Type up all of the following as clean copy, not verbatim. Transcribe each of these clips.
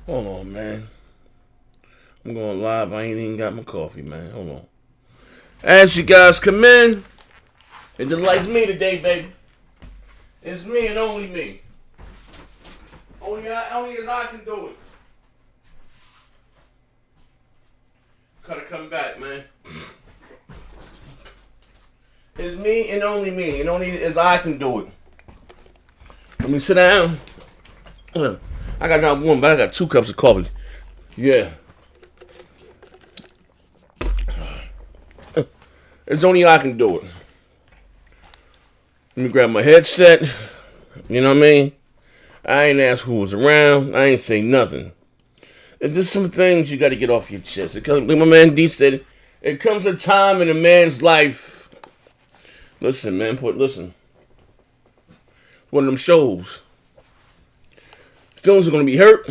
Hold on, man. I'm going live. I ain't even got my coffee, man. Hold on. As you guys come in, it delights me today, baby. It's me and only me. Only as I can do it. Gotta come back, man. It's me and only as I can do it. Let me sit down. I got not one, but I got 2 cups of coffee. Yeah. It's only I can do it. Let me grab my headset. You know what I mean? I ain't ask who was around. I ain't say nothing. It's just some things you got to get off your chest. Like my man D said, it comes a time in a man's life. Listen, man, listen. One of them shows. Feelings are going to be hurt.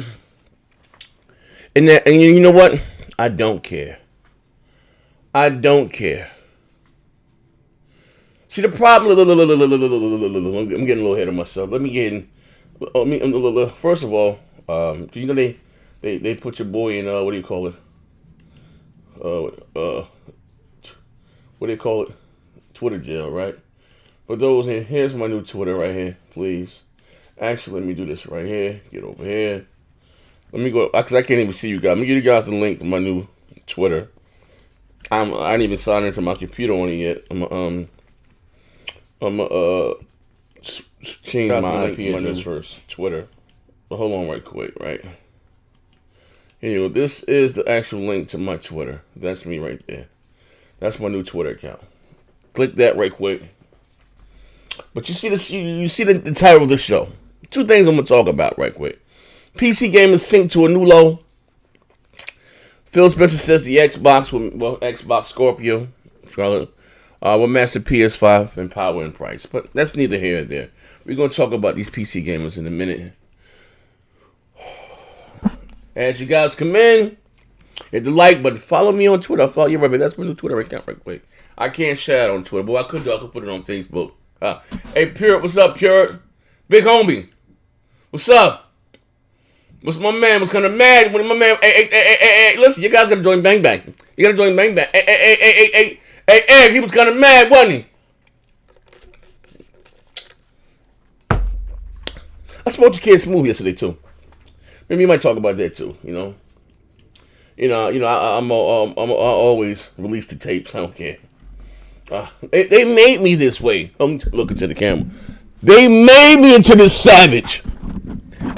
And you know what? I don't care. I don't care. See, the problem, I'm getting a little ahead of myself. Let me get in. First of all, you know they put your boy in, what do you call it? What do you call it? Twitter jail, right? For those, here's my new Twitter right here, please. Actually, let me do this right here. Get over here. Let me go, because I can't even see you guys. Let me give you guys the link to my new Twitter. I didn't even sign into my computer on it yet. I'm change my IP address first. Twitter. But hold on right quick, right? Here you go. This is the actual link to my Twitter. That's me right there. That's my new Twitter account. Click that right quick. But you see the title of the show. 2 things I'm gonna talk about right quick. PC gamers sink to a new low. Phil Spencer says the Xbox Scorpio, Charlotte, will match the PS5 in power and price. But that's neither here nor there. We're gonna talk about these PC gamers in a minute. As you guys come in, hit the like button. Follow me on Twitter. Follow you right there. That's my new Twitter account right quick. I can't share it on Twitter, but I could put it on Facebook. Hey, Pure, what's up, Pure? Big homie, what's up? What's my man? Was kind of mad when my man. Hey, listen, you guys gotta join Bang Bang. You gotta join Bang Bang. Hey, he was kind of mad, wasn't he? I smoked the kid smooth yesterday too. Maybe you might talk about that too. I always release the tapes. I don't care. They made me this way. I'm looking to the camera. They made me into this savage.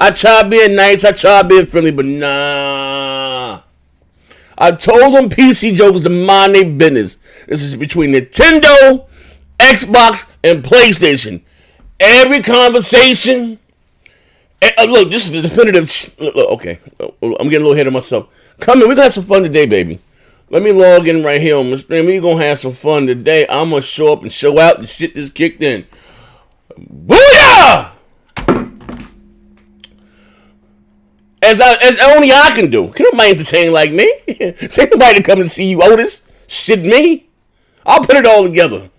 I tried being nice. I tried being friendly, but nah. I told them PC jokers to mind their business. This is between Nintendo, Xbox, and PlayStation. Every conversation. Look, this is the definitive. Okay, I'm getting a little ahead of myself. Come in, we're gonna have some fun today, baby. Let me log in right here on my stream. We're gonna have some fun today. I'm gonna show up and show out. The shit just kicked in. Booyah! As only I can do. Can nobody entertain like me? Say nobody to come and see you, Otis. Shit me. I'll put it all together.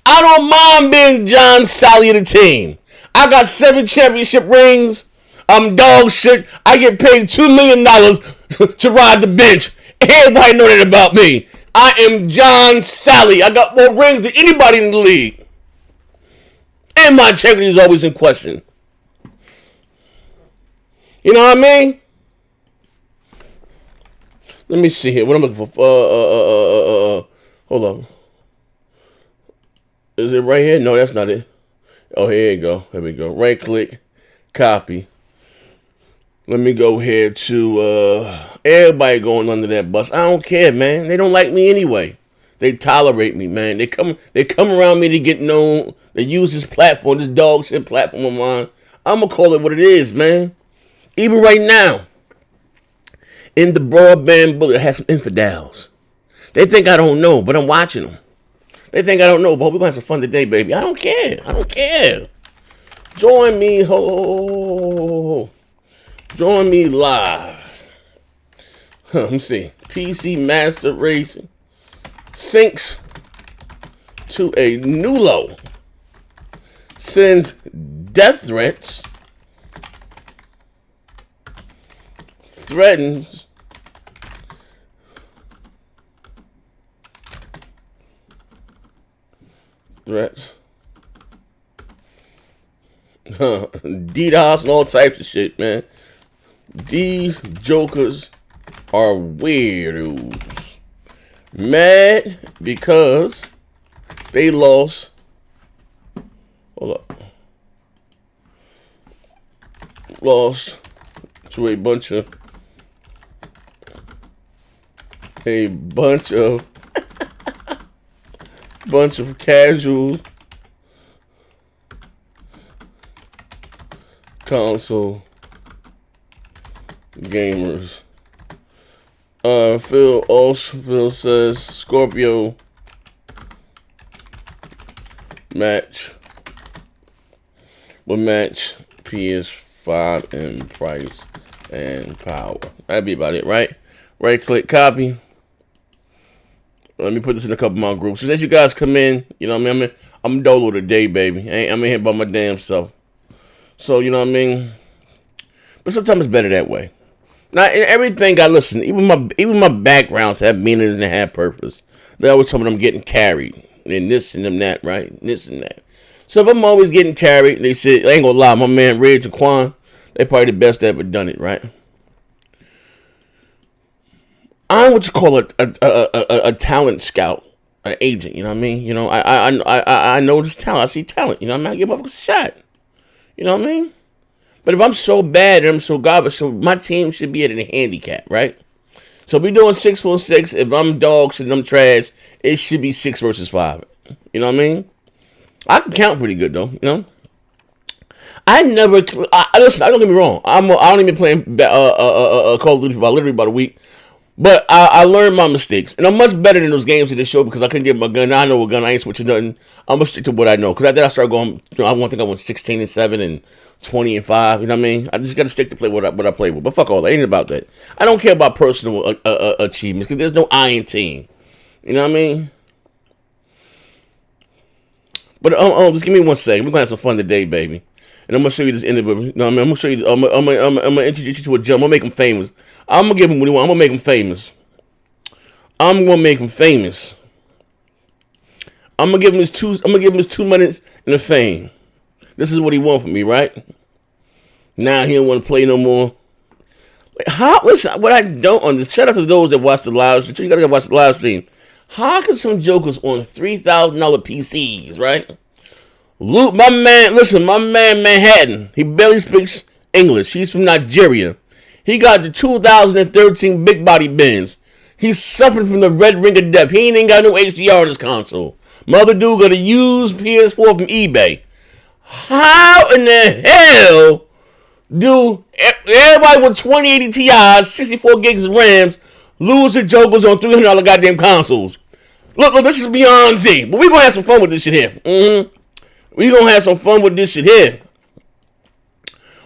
I don't mind being John Sally of the team. I got 7 championship rings. I'm dog shit. I get paid $2 million to ride the bench. Everybody know that about me. I am John Sally. I got more rings than anybody in the league. And my integrity is always in question. You know what I mean? Let me see here. What I'm looking for. Hold on. Is it right here? No, that's not it. Oh, here you go. There we go. Right click. Copy. Let me go here to everybody going under that bus. I don't care, man. They don't like me anyway. They tolerate me, man. They come around me to get known. They use this platform, this dog shit platform of mine. I'm gonna call it what it is, man. Even right now, in the broadband bullet, it has some infidels. They think I don't know, but I'm watching them. They think I don't know, but we're gonna have some fun today, baby. I don't care. I don't care. Join me, Join me live. Let me see. PC Master Race sinks to a new low. Sends death threats threatens threats DDoS and all types of shit, man. These jokers are weirdos. Mad because they lost. Hold up. Lost to a bunch of casual console gamers. Phil says Scorpio will match PS5 in price and power. That'd be about it, right? Right click, copy. Let me put this in a couple of my groups. So as you guys come in, you know what I mean? I'm dolo today, baby. I'm in here by my damn self. So, you know what I mean? But sometimes it's better that way. Now, everything I listen, even my backgrounds have meaning and have purpose. They always tell me I'm getting carried. And this and them that, right? This and that. So if I'm always getting carried, they said, I ain't gonna lie, my man Reg and Quan, they probably the best that ever done it, right? I'm what you call a talent scout, an agent, you know what I mean? You know, I know this talent. I see talent, you know what I mean? I give a shot. You know what I mean? But if I'm so bad and I'm so garbage, so my team should be at a handicap, right? So if we're doing 6-4-6, if I'm dog shit and I'm trash, it should be 6 versus 5. You know what I mean? I can count pretty good though, you know? Listen, I don't get me wrong. I don't even play Call of Duty for literally about a week. But I learned my mistakes. And I'm much better than those games in this show because I couldn't get my gun. Now I know a gun. I ain't switching nothing. I'm going to stick to what I know. Because after I start going, you know, I went 16-7 and 20-5. You know what I mean? I just got to stick to play what I play with. But fuck all that. Ain't about that. I don't care about personal achievements because there's no I in team. You know what I mean? But just give me 1 second. We're going to have some fun today, baby. And I'm going to show you this interview. You know what I mean? I'm going to show you. I'm going to introduce you to a gem. I'm going to make him famous. I'm going to give him what he wants. I'm going to make him famous. I'm going to make him famous. I'm going to give him his 2 minutes in the fame. This is what he wants from me, right? Now he don't want to play no more. Listen, what I don't understand, shout out to those that watch the live stream. You got to watch the live stream. How can some jokers on $3,000 PCs, right? Luke, my man Manhattan, he barely speaks English. He's from Nigeria. He got the 2013 big body Benz. He's suffering from the red ring of death. He ain't got no HDR on his console. Mother dude got a used PS4 from eBay. How in the hell do everybody with 2080 Ti's, 64 gigs of RAMs, lose their jokers on $300 goddamn consoles? Look, this is beyond Z. But we gonna have some fun with this shit here. We gonna have some fun with this shit here.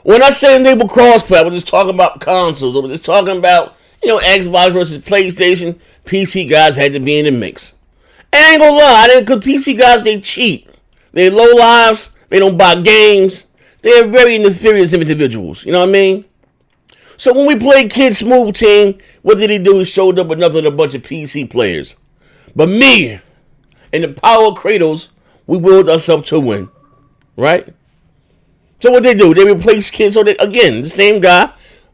When I say enable crossplay, I was just talking about consoles. I was just talking about, you know, Xbox versus PlayStation. PC guys had to be in the mix. And I ain't gonna lie, because PC guys, they cheat. They're low lives. They don't buy games. They're very nefarious individuals. You know what I mean? So when we played Kid Smooth Team, what did he do? He showed up with nothing but a bunch of PC players. But me and the power of Kratos, we willed ourselves to win. Right? So what they do, they replace kids. So again, the same guy,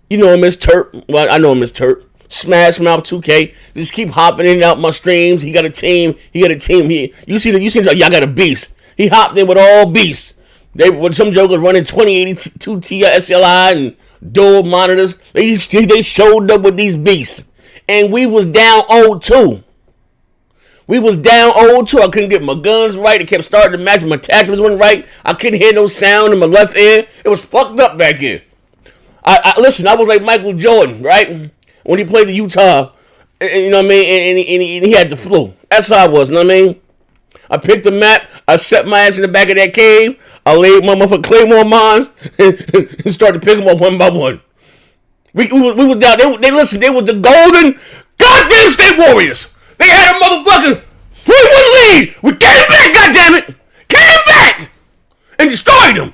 you know him as Turp. Well, I know him as Turp. Smash Mouth 2K. Just keep hopping in and out my streams. He got a team. You see, y'all got a beast. He hopped in with all beasts. With some jokers running 2082 Ti SLI and dual monitors. They showed up with these beasts. And we was down 0-2. I couldn't get my guns right. It kept starting to match. My attachments weren't right. I couldn't hear no sound in my left ear. It was fucked up back here. Listen, I was like Michael Jordan, right? When he played the Utah, you know what I mean? And he had the flu. That's how I was, you know what I mean? I picked the map. I set my ass in the back of that cave. I laid my motherfucking Claymore mines and started picking them up one by one. We was down. They listened. They was the golden goddamn State Warriors. They had a motherfucking 3-1 lead. We came back, goddammit. Came back and destroyed them.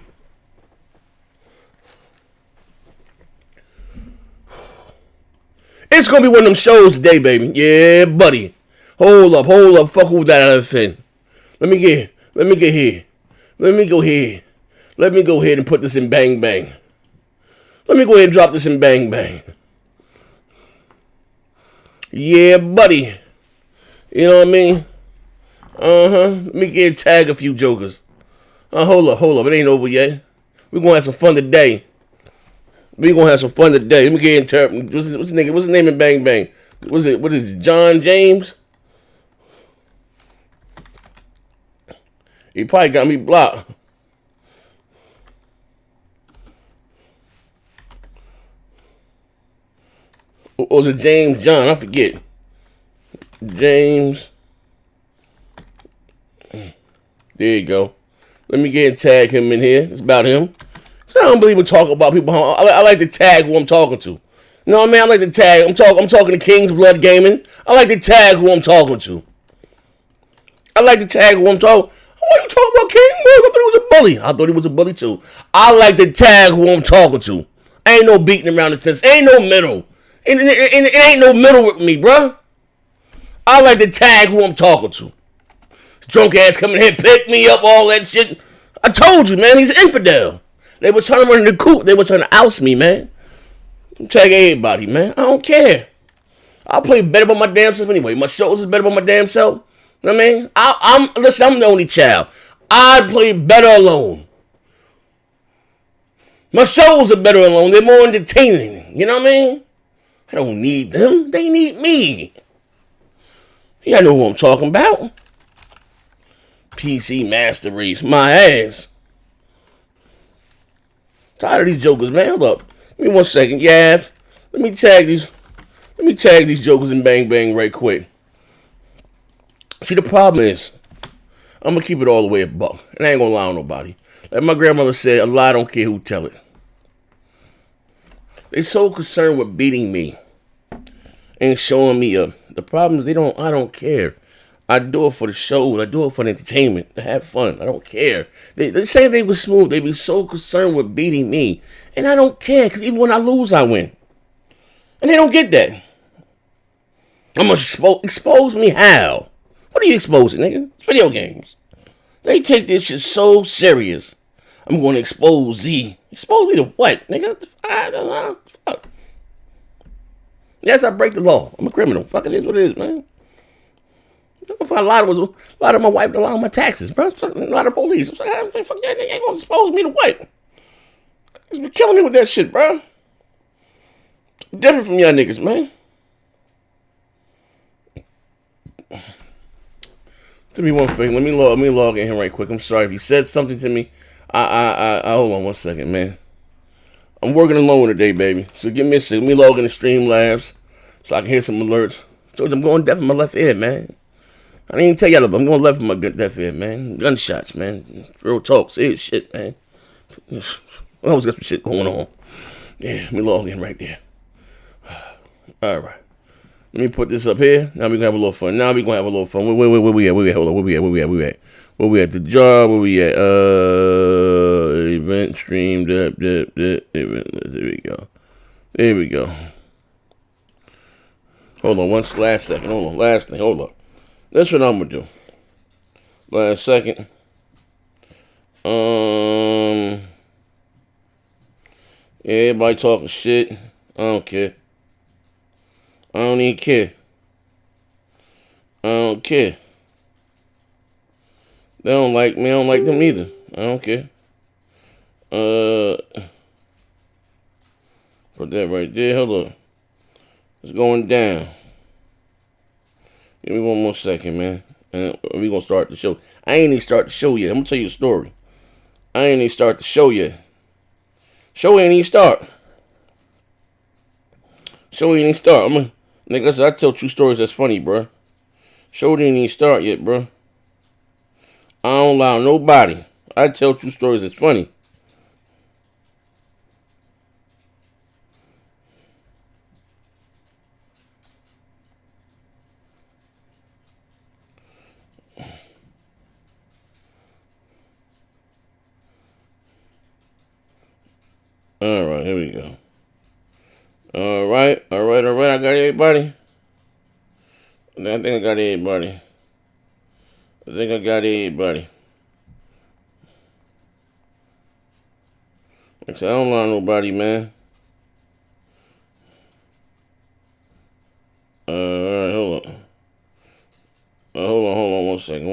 It's gonna be one of them shows today, baby. Yeah, buddy. Hold up. Fuck with that elephant. Let me get here. Let me go here. Let me go ahead and put this in bang bang. Let me go ahead and drop this in bang bang. Yeah, buddy. You know what I mean? Let me get tag a few jokers. Hold up. It ain't over yet. We're gonna have some fun today. Let me get interpret. What's his name in Bang Bang? What is it? John James? He probably got me blocked. Or was it James John? I forget. James. There you go. Let me get and tag him in here. It's about him. So I don't believe in talking about people. I like to tag who I'm talking to. You know what I mean? I like to tag. I'm talking to King's Blood Gaming. I like to tag who I'm talking to. Why you talking about King? I thought he was a bully. I thought he was a bully too. I like to tag who I'm talking to. Ain't no beating around the fence. Ain't no middle. It ain't no middle with me, bruh. I like to tag who I'm talking to. This drunk ass coming here, pick me up, all that shit. I told you, man, he's an infidel. They were trying to run in the coop. They were trying to oust me, man. Tag everybody, man. I don't care. I'll play better by my damn self anyway. My shows is better by my damn self. You know what I mean? Listen, I'm the only child. I play better alone. My shows are better alone. They're more entertaining. You know what I mean? I don't need them. They need me. Y'all know who I'm talking about. PC Master Race. My ass. Tired of these jokers, man. Hold up. Give me 1 second. Yeah. Let me tag these jokers in Bang Bang right quick. See, the problem is, I'm going to keep it all the way a buck. And I ain't going to lie on nobody. Like my grandmother said, a lie don't care who tell it. They're so concerned with beating me and showing me up. The problem is I don't care. I do it for the shows. I do it for the entertainment, to have fun. I don't care. They say they was smooth. They be so concerned with beating me. And I don't care, because even when I lose, I win. And they don't get that. I'm going to expose me how? What are you exposing, nigga? It's video games. They take this shit so serious. I'm going to expose Z. Expose me to what, nigga? I don't know. Fuck. Yes, I break the law. I'm a criminal. Fuck, it is what it is, man. If I lied, was a lot of my wife to lie on my taxes, bro. A lot of police. I'm like, fuck that nigga, ain't gonna expose me to what? You're killing me with that shit, bro. Different from y'all niggas, man. Do me one thing. Let me log in here right quick. I'm sorry if you said something to me. I hold on 1 second, man. I'm working alone today, baby. So give me a second. Let me log in to Streamlabs so I can hear some alerts. So I'm going deaf in my left ear, man. I didn't even tell y'all, but I'm going left in my left ear, man. Gunshots, man. Real talk. Serious shit, man. I always got some shit going on. Yeah, let me log in right there. All right. Let me put this up here. Now we're going to have a little fun. Where we at? Hold on. Where we at? The job. Where we at? Event stream. There we go. Hold on. Last second. Hold on. Last thing. Hold on. That's what I'm going to do. Last second. Everybody talking shit. I don't care. I don't even care. I don't care. They don't like me. I don't like them either. I don't care. Put that right there. Hold up. It's going down. Give me 1 more second, man. And we're going to start the show. I ain't even start the show yet. I'm going to tell you a story. I ain't even start the show yet. Show ain't even start. Nigga, I tell true stories that's funny, bro. Show didn't even start yet, bro. I don't lie on nobody. I tell true stories that's funny. All right, here we go. All right. I got everybody. I think I got everybody. Like I said, I don't lie to nobody, man. Alright, hold on. Hold on. One second.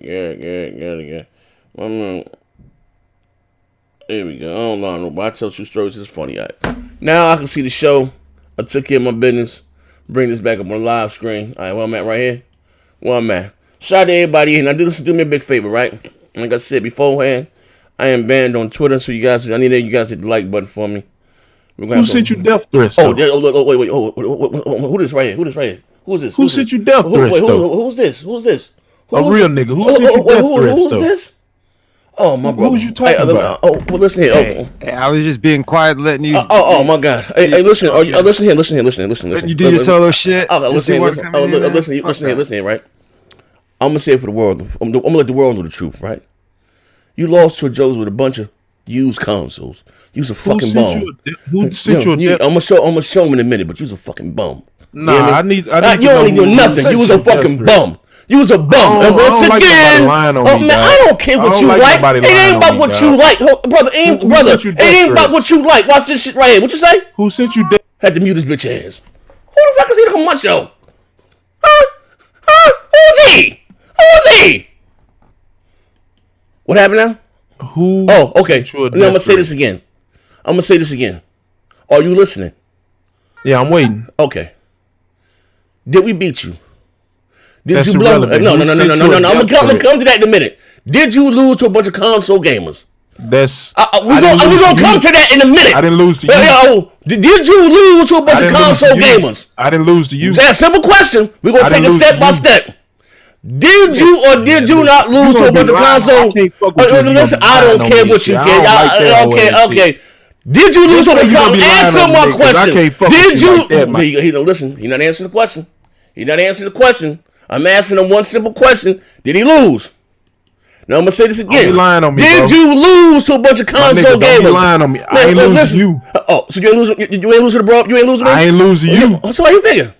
Yeah. There we go. I don't lie to nobody. I tell true stories. It's funny. Now I can see the show. I took care of my business. Bring this back up on the live screen. All right, where I'm at right here. Where I'm at. Shout out to everybody here. Now do me a big favor, right? Like I said beforehand, I am banned on Twitter, so I need you guys to hit the like button for me. Who sent you death threats? Wait. Who this right here? Who's this? Who sent you death threats? Who's this? A real nigga. Who sent you death threats? Who's this? Oh, my brother. Who's you talking about? Well, listen here. Hey, I was just being quiet, letting you. Oh my God. Hey, listen. Listen here. You do your solo shit. Listen here, right? I'm gonna say it for the world. I'm gonna let the world know the truth, right? You lost to a Joe's with a bunch of used consoles. You's a fucking bum. Who sent you a death? I'm gonna show him in a minute, but you's a fucking bum. Nah, I need. You only do nothing. You was a fucking bum. You was a bum. And once again, I don't care what you like. It ain't about what you like, brother. It ain't about what you like. Watch this shit right here. What you say? Who sent you death? Had to mute his bitch ass. Who the fuck is he to come on my show? Who's he? What happened now? Who? Oh, okay. Now I'm gonna say this again. Are you listening? Yeah, I'm waiting. Okay. Did we beat you? Did That's you blow? irrelevant. No. I'm gonna come to that in a minute. Did you lose to a bunch of console gamers? That's. We're gonna come to that in a minute. I didn't lose to you. Did you lose to a bunch of console gamers? I didn't lose to you. It's a simple question. We're gonna take it step by step. Did you or did you not lose to a bunch of console? Listen, I don't care what you care. Okay. Did you lose to a bunch of console? Answer my question. Did you? He don't listen. He's not answering the question. I'm asking him one simple question. Did he lose? Now I'm gonna say this again. Don't be lying on me, Did you lose to a bunch of console gamers? Don't be lying on me. I ain't lose to you. Oh, so you ain't losing to the bro? You ain't losing to me? I ain't lose to you. So how you figure?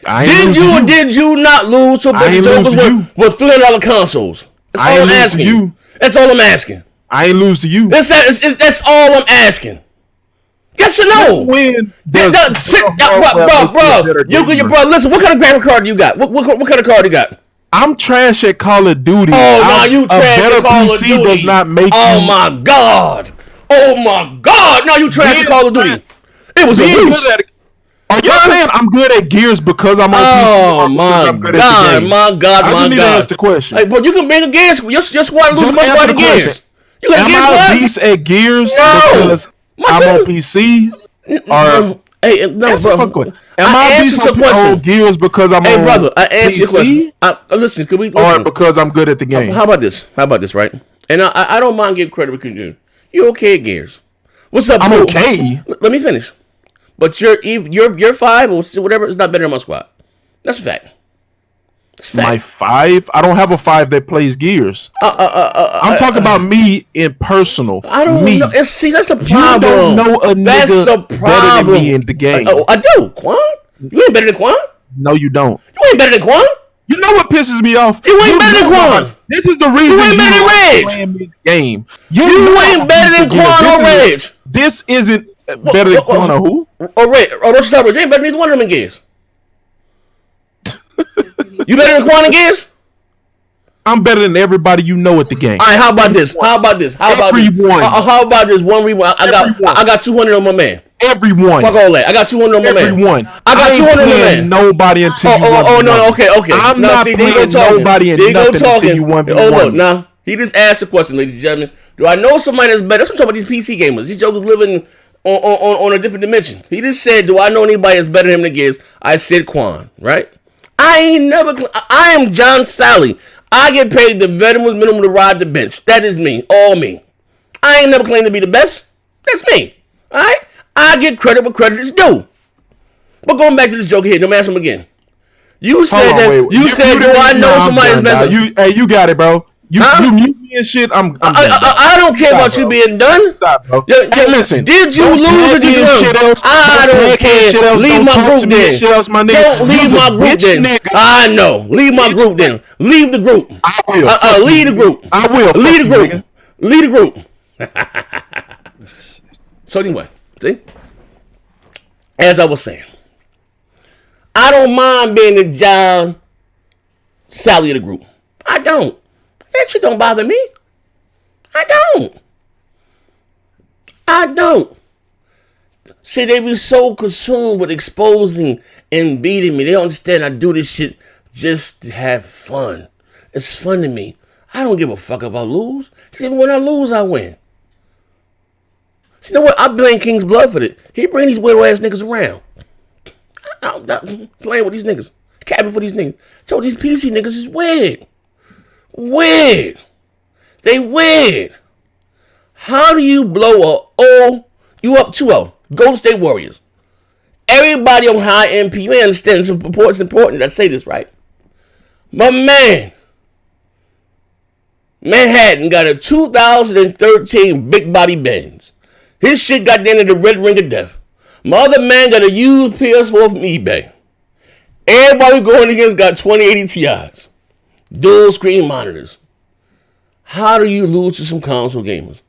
Did you or did you not lose to a bunch of jokers with $300 consoles? That's all I'm asking you. That's all I'm asking. I ain't lose to you. That's all I'm asking. Yes or no? Bro. Listen, what kind of graphic card do you got? What kind of card you got? I'm trash at Call of Duty. Oh, now you trash at Call of Duty. Does not make my God. Now you trash at Call of Duty. It was a ruse. Are you saying I'm good at Gears because I'm on PC? My God. I just need to ask the question. Hey, bro, you can bring a Gears. Your squad loses much more than Gears. You got a Gears squad? Am I a beast at Gears because I'm on PC? Hey, no, bro. Am I a beast on Gears because I'm on PC? Hey, brother, I answered your question. Listen, can we listen? Or because I'm good at the game? How about this, right? And I don't mind giving credit because you're okay at Gears. What's up, I'm bro? okay. Let me finish. But your 5 or whatever is not better than my squad. That's a fact. My 5? I don't have a 5 that plays Gears. I'm talking about me in personal. I don't know. See, that's the problem. You don't know a nigga better than me in the game. I do, Quan. You ain't better than Quan. No, you don't. You ain't better than Quan. You know what pisses me off? You ain't better than Quan. This is the reason you ain't better than Reg. Game. You ain't better than Quan or Reg. This isn't better than Quan or who? Or Reg. Or don't stop. You ain't better than either one of them in Gears. You better than Quan in Gears? I'm better than everybody you know at the game. All right, how about this? How about this? Everyone. How about this? One rewind. I got 200 on my man. Everyone. Fuck all that. I got 200 on my man. Everyone. I got 200 on my man. Nobody until you no. Okay. I'm not playing nobody and nothing until you 1v1. Look, now he just asked a question, ladies and gentlemen. Do I know somebody that's better? That's what I'm talking about. These PC gamers. These jokers living on a different dimension. He just said, "Do I know anybody that's better than him than Gears?" I said Quan. Right? I am John Sally. I get paid the veteran's minimum to ride the bench. That is me. All me. I ain't never claimed to be the best. That's me. All right? I get credit where credit is due. But going back to this joke here, let me ask him again. You said, do I know somebody's best? You got it, bro. You mute me and shit. I'm done, I don't care about you being done. Stop, bro. Hey, listen. Did you lose or did you win? I don't care. Leave my group then. Don't leave my group then. I know. Leave my group then. Leave the group. I will. Leave the group. I will. Leave the group. Leave the group. So anyway, see? As I was saying, I don't mind being the John Sally of the group. I don't. That shit don't bother me. I don't. See, they be so consumed with exposing and beating me. They don't understand I do this shit just to have fun. It's fun to me. I don't give a fuck if I lose. Because even when I lose, I win. See, you know what? I blame King's Blood for it. He bring these weirdo ass niggas around. I'm playing with these niggas. Capping for these niggas. So these PC niggas is weird. Weird. They weird. How do you blow you up 2-0. Golden State Warriors. Everybody on high MP, you understand it's important. I say this right. My man, Manhattan got a 2013 big body Benz. His shit got down to the red ring of death. My other man got a used PS4 from eBay. Everybody going against got 2080 Ti's. Dual screen monitors. How do you lose to some console gamers?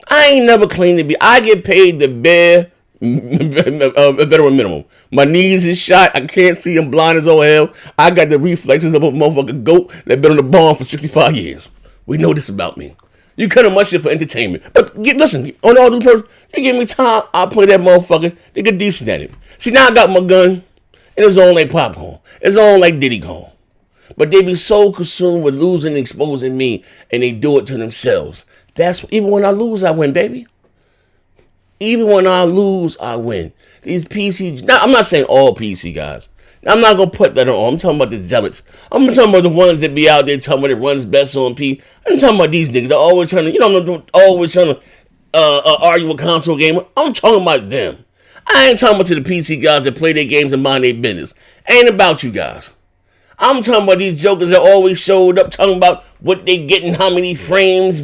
I ain't never claimed to be. I get paid the bare veteran minimum. My knees is shot. I can't see. I'm blind as all hell. I got the reflexes of a motherfucking goat that been on the barn for 65 years. We know this about me. You cut much shit for entertainment. But listen, on all the person, you give me time, I'll play that motherfucker. They get decent at it. See, now I got my gun, and it's on like popcorn. It's on like Diddy Kong. But they be so consumed with losing and exposing me, and they do it to themselves. That's even when I lose, I win, baby. Even when I lose, I win. These PC, now, I'm not saying all PC guys. I'm not gonna put that on. I'm talking about the zealots. I'm talking about the ones that be out there telling me that runs best on P. I'm talking about these niggas that always trying to, always trying to argue with console gamer. I'm talking about them. I ain't talking about to the PC guys that play their games and mind their business. Ain't about you guys. I'm talking about these jokers that always showed up talking about what they getting, how many frames.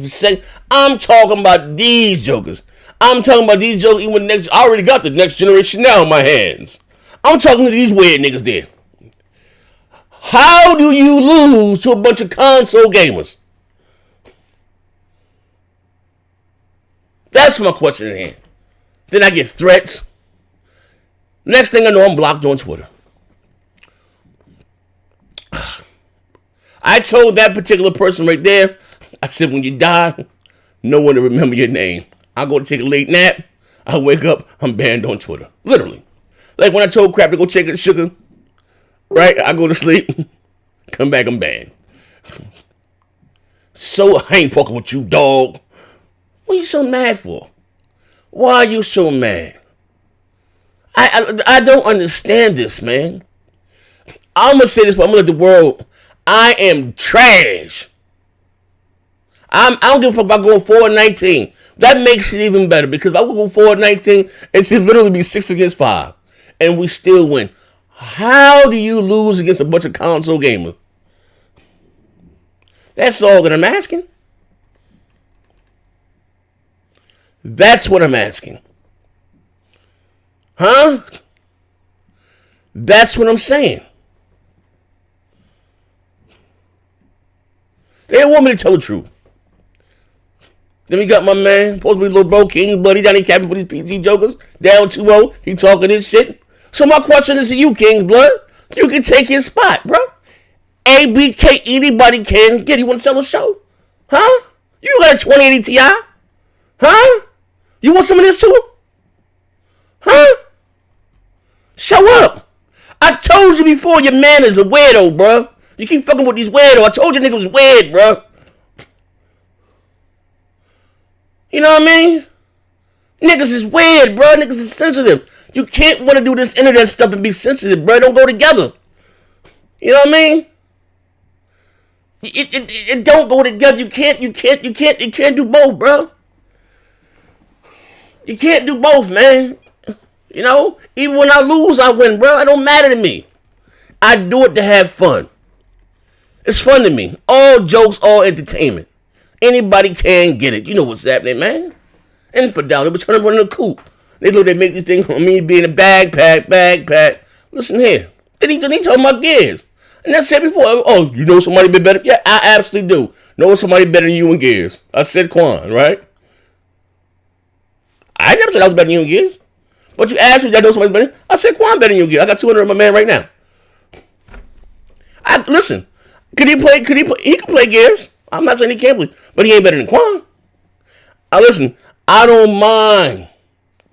I'm talking about these jokers. I'm talking about these jokers. Even I already got the next generation now in my hands. I'm talking to these weird niggas there. How do you lose to a bunch of console gamers? That's my question at hand. Then I get threats. Next thing I know, I'm blocked on Twitter. I told that particular person right there, I said, when you die, no one to remember your name. I go to take a late nap. I wake up, I'm banned on Twitter. Literally. Like when I told Crap to go check the sugar, right? I go to sleep, come back, I'm banned. So I ain't fucking with you, dog. What are you so mad for? Why are you so mad? I don't understand this, man. I'm going to say this, but I'm going to let the world, I am trash. I don't give a fuck about going 4-19. That makes it even better because if I would go 4-19, it should literally be 6 against 5. And we still win. How do you lose against a bunch of console gamers? That's all that I'm asking. That's what I'm asking. Huh? That's what I'm saying. They don't want me to tell the truth. Then we got my man, supposed to be little bro, King Bloody, down in capping for these PC jokers. Down 2-0, he talking this shit. So my question is to you, King's Blood. You can take his spot, bro. ABK, anybody can get. You want to sell a show? Huh? You got a 2080 Ti? Huh? You want some of this too? Huh? Show up. I told you before your man is a weirdo, bro. You keep fucking with these weirdos. I told you niggas was weird, bro. You know what I mean? Niggas is weird, bro. Niggas is sensitive. You can't want to do this internet stuff and be sensitive, bro. Don't go together. You know what I mean? It don't go together. You can't do both, bro. You can't do both, man. You know? Even when I lose, I win, bro. It don't matter to me. I do it to have fun. It's fun to me. All jokes, all entertainment. Anybody can get it. You know what's happening, man. Infidelity, we're trying to run in a coop. They look, they make this thing on me being a backpack. Listen here. Then he talking about gears. And I said before, oh, you know somebody been better? Yeah, I absolutely do. Know somebody better than you in gears. I said Quan, right? I never said I was better than you in gears. But you asked me, did I know somebody better? I said Quan better than you in gears. I got 200 of my man right now. Listen, he can play gears. I'm not saying he can't play, but he ain't better than Quan. Listen, I don't mind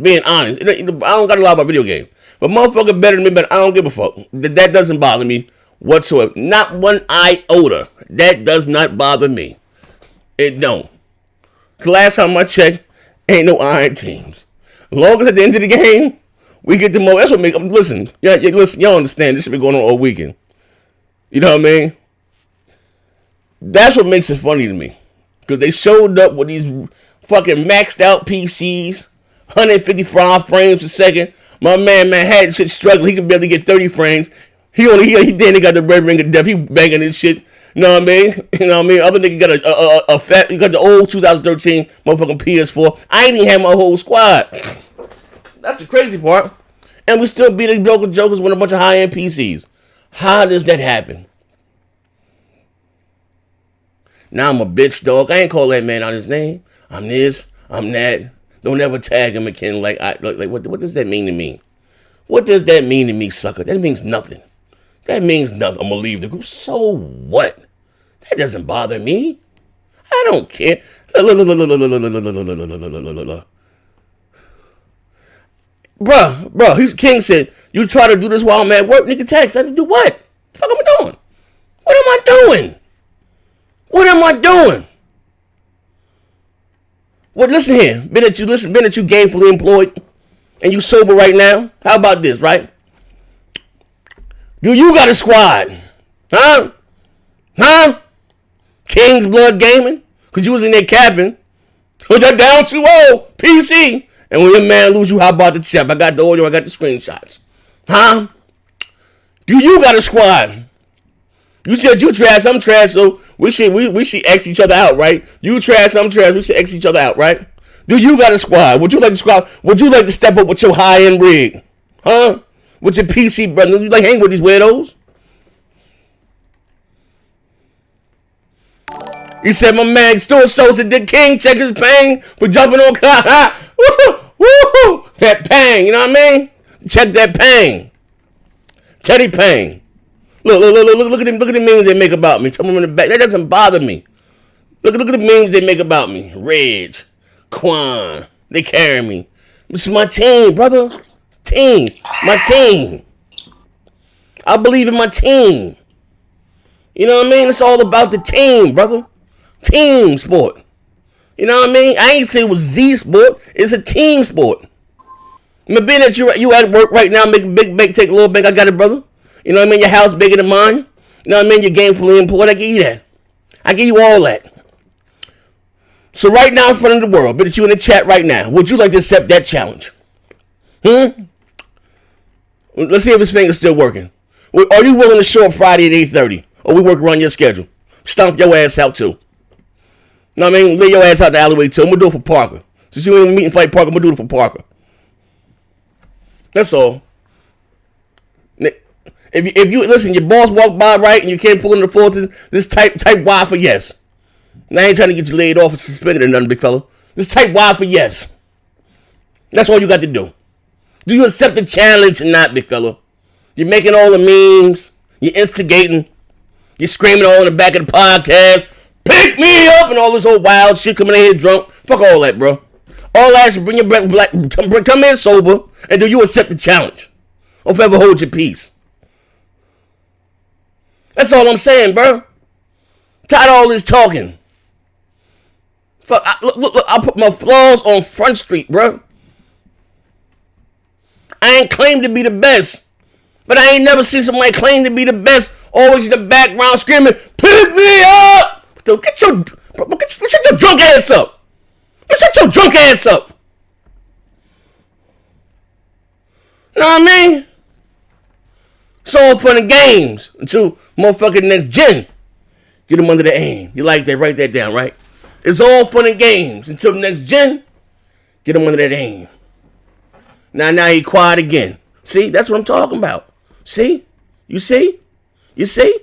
being honest. I don't got a lot about video games. But motherfucker better than me, but I don't give a fuck. That doesn't bother me whatsoever. Not one iota. That does not bother me. It don't. The last time I checked, ain't no iron teams. As long as at the end of the game, we get the most. That's what make them listen. Listen, y'all understand this should be going on all weekend. You know what I mean? That's what makes it funny to me. Because they showed up with these fucking maxed out PCs, 155 frames per second. My man had shit struggling. He could barely get 30 frames. He got the red ring of death. He banging his shit. You know what I mean? You know what I mean? Other nigga got a fat. You got the old 2013 motherfucking PS4. I ain't even had my whole squad. That's the crazy part. And we still beat the local jokers with a bunch of high end PCs. How does that happen? Now I'm a bitch, dog. I ain't call that man out his name. I'm this. I'm that. Don't ever tag him again. Like what does that mean to me? What does that mean to me, sucker? That means nothing. That means nothing. I'm gonna leave the group. So what? That doesn't bother me. I don't care. Bruh, King said, you try to do this while I'm at work, nigga text. I do what? The fuck am I doing? What am I doing? What am I doing? Well, listen here. Been that you gainfully employed and you sober right now. How about this, right? Do you got a squad? Huh? King's Blood Gaming? Because you was in there capping. Because you're down 2-0 PC. And when your man lose, you hop about the chip. I got the audio, I got the screenshots. Huh? Do you got a squad? You said you trash, I'm trash, so we should X each other out, right? You trash, I'm trash, we should X each other out, right? Do you got a squad? Would you like to step up with your high-end rig? Huh? With your PC brother? You like hang with these weirdos? You said my man Stuart said Dick King check his pain for jumping on car. Woo! That pain, you know what I mean? Check that pain. Teddy Payne. Look at the memes they make about me. Tell them in the back. That doesn't bother me. Look at the memes they make about me. Reg, Quan, they carry me. This is my team, brother. My team. I believe in my team. You know what I mean? It's all about the team, brother. Team sport. You know what I mean? I ain't say it was Z sport. It's a team sport. Being that you at work right now, make a big bank, take a little bank. I got it, brother. You know what I mean? Your house bigger than mine. You know what I mean? You're gainfully employed. I give you that. I give you all that. So right now in front of the world, but you in the chat right now, would you like to accept that challenge? Let's see if his finger's still working. Are you willing to show up Friday at 8:30? Or we work around your schedule? Stomp your ass out too. You know what I mean? Lay your ass out the alleyway too. I'm going to do it for Parker. Since you ain't meet and fight Parker, I'm going to do it for Parker. That's all. If you listen, your boss walk by right and you can't pull in the forces, just type Y for yes. And I ain't trying to get you laid off or suspended or nothing, big fella. Just type Y for yes. That's all you got to do. Do you accept the challenge or not, big fella? You're making all the memes. You're instigating. You're screaming all in the back of the podcast. Pick me up and all this whole wild shit coming in here drunk. Fuck all that, bro. All that should bring your black. Come in sober and do you accept the challenge? Or forever hold your peace. That's all I'm saying, bro. Tired of all this talking. Fuck, look, I put my flaws on Front Street, bro. I ain't claimed to be the best. But I ain't never seen somebody claim to be the best. Always in the background screaming, pick me up. Get your drunk ass up. Shut your drunk ass up. Know what I mean? It's all fun and games until motherfucking next gen. Get him under the aim. You like that? Write that down, right? It's all fun and games until the next gen. Get him under that aim. Now he quiet again. See, that's what I'm talking about. See? You see? You see?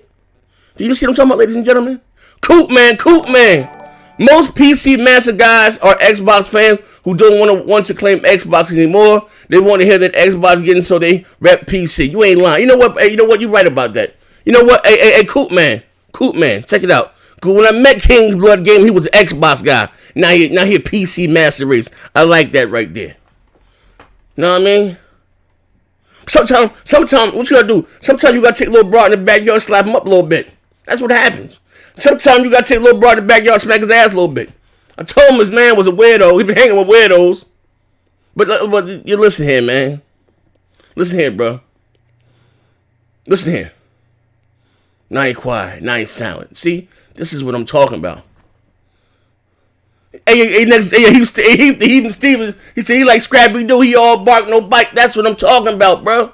Do you see what I'm talking about, ladies and gentlemen? Coop man. Most PC master guys are Xbox fans who don't want to claim Xbox anymore. They want to hear that Xbox getting, so they rep PC. You ain't lying. You know what? Hey, you know what? You right about that. You know what? Hey, Coop man, check it out. When I met King's Blood Game, he was an Xbox guy. Now he a PC master race. I like that right there. You know what I mean? Sometimes, what you gotta do? Sometimes you gotta take a little broad in the backyard and slap him up a little bit. That's what happens. Sometimes you gotta take a little broad in the backyard and smack his ass a little bit. I told him his man was a weirdo. He been hanging with weirdos. But you listen here, man. Listen here, bro. Listen here. Now he quiet. Now he's silent. See, this is what I'm talking about. Even Stevens, he said he like Scrappy Doo. He all bark, no bite. That's what I'm talking about, bro.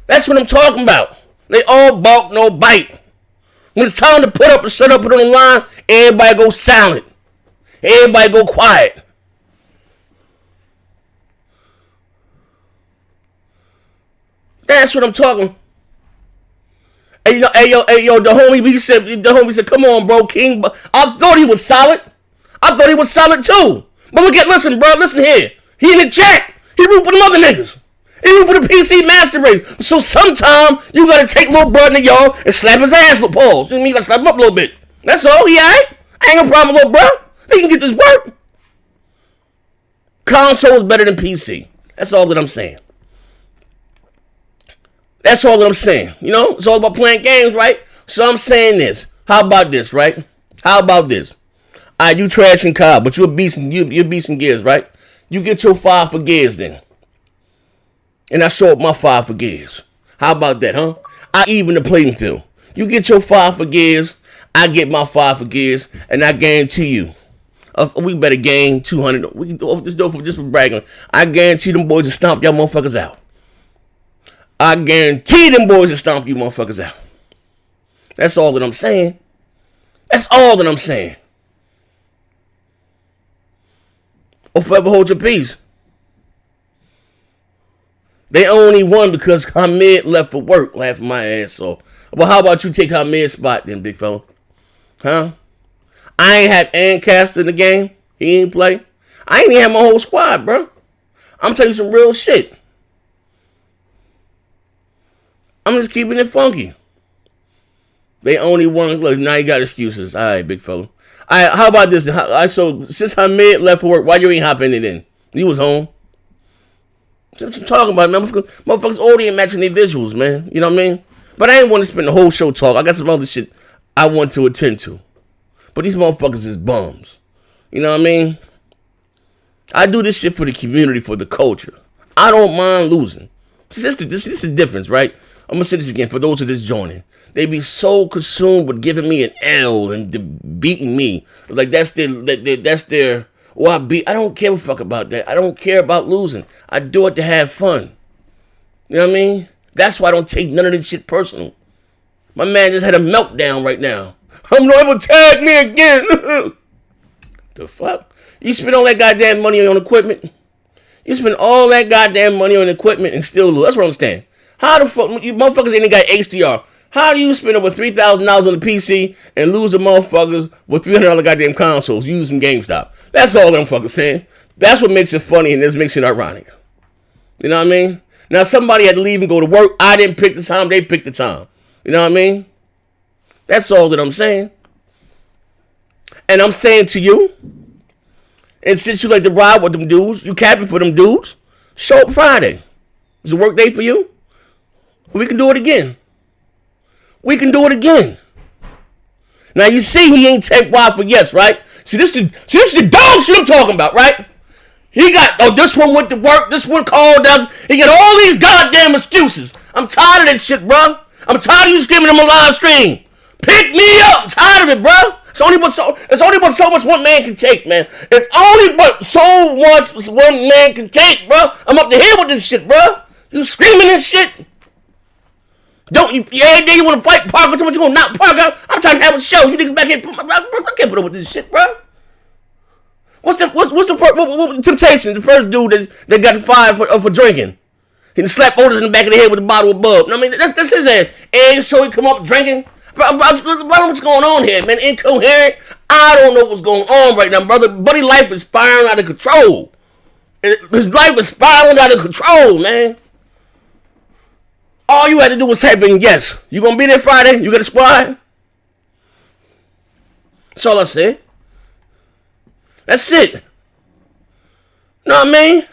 That's what I'm talking about. They all bark, no bite. When it's time to put up and shut up, put on the line, everybody go silent. Everybody go quiet. That's what I'm talking. Hey, yo, the homie said, come on, bro, King. I thought he was solid. I thought he was solid too. But listen, bro, listen here. He in the chat. He root for them other niggas. He root for the PC master race. So sometime you gotta take little bro in the yard and slap his ass with balls. You know what I mean? You gotta slap him up a little bit. That's all. He alright. I ain't no problem with little bro. He can get this work. Console is better than PC. That's all that I'm saying. That's all that I'm saying. You know, it's all about playing games, right? So I'm saying this. How about this, right? How about this? Alright, you trashing Kyle, but you're beasting Gears, right? You get your 5 for Gears then. And I show up my 5 for Gears. How about that, huh? I even the playing field. You get your 5 for Gears, I get my 5 for Gears, and I guarantee you, we better gain 200. We can do this for just for bragging. I guarantee them boys will stomp y'all motherfuckers out. I guarantee them boys will stomp you motherfuckers out. That's all that I'm saying. That's all that I'm saying. Or forever hold your peace. They only won because Hamid left for work, laughing my ass off. Well, how about you take Hamid's spot then, big fella? Huh? I ain't have Ancaster in the game. He ain't play. I ain't even have my whole squad, bro. I'm telling you some real shit. I'm just keeping it funky. They only won. Look, now you got excuses. All right, big fella. All right, how about this? So since Hamid left for work, why you ain't hopping it in? You was home. That's what I'm talking about, man. Motherfuckers already matching their visuals, man. You know what I mean? But I ain't want to spend the whole show talk. I got some other shit I want to attend to. But these motherfuckers is bums. You know what I mean? I do this shit for the community, for the culture. I don't mind losing. This is the difference, right? I'm going to say this again for those who are just joining. They be so consumed with giving me an L and beating me. Like that's their I don't care a fuck about that. I don't care about losing. I do it to have fun. You know what I mean? That's why I don't take none of this shit personal. My man just had a meltdown right now. I'm not able to tag me again. The fuck? You spend all that goddamn money on equipment. You spend all that goddamn money on equipment and still lose. That's what I'm saying. How the fuck, you motherfuckers ain't got HDR. How do you spend over $3,000 on the PC and lose the motherfuckers with $300 goddamn consoles using GameStop? That's all that I'm fucking saying. That's what makes it funny and this makes it ironic. You know what I mean? Now somebody had to leave and go to work. I didn't pick the time. They picked the time. You know what I mean? That's all that I'm saying. And I'm saying to you, and since you like to ride with them dudes, you capping for them dudes, show up Friday. It's a work day for you. We can do it again. We can do it again. Now you see he ain't take Y for yes, right? See this is the dog shit I'm talking about, right? He got, this one went to work, this one called us. He got all these goddamn excuses. I'm tired of that shit, bro. I'm tired of you screaming on my live stream. Pick me up. I'm tired of it, bro. It's only but so much one man can take, man. It's only but so much one man can take, bro. I'm up to here with this shit, bro. You screaming this shit. Don't you? Yeah, then you want to fight Parker? So much you gonna knock Parker out? I'm trying to have a show. You niggas back here. I can't put up with this shit, bro. What's the first Temptation? The first dude that got fired for drinking. He slapped Otis in the back of the head with a bottle of bub. I mean, that's his ass. And so he come up drinking. Bro, what's going on here, man? Incoherent. I don't know what's going on right now, brother. Buddy life is spiraling out of control. His life is spiraling out of control, man. All you had to do was type in yes. You gonna be there Friday? You got a squad? That's all I said. That's it. Know what I mean?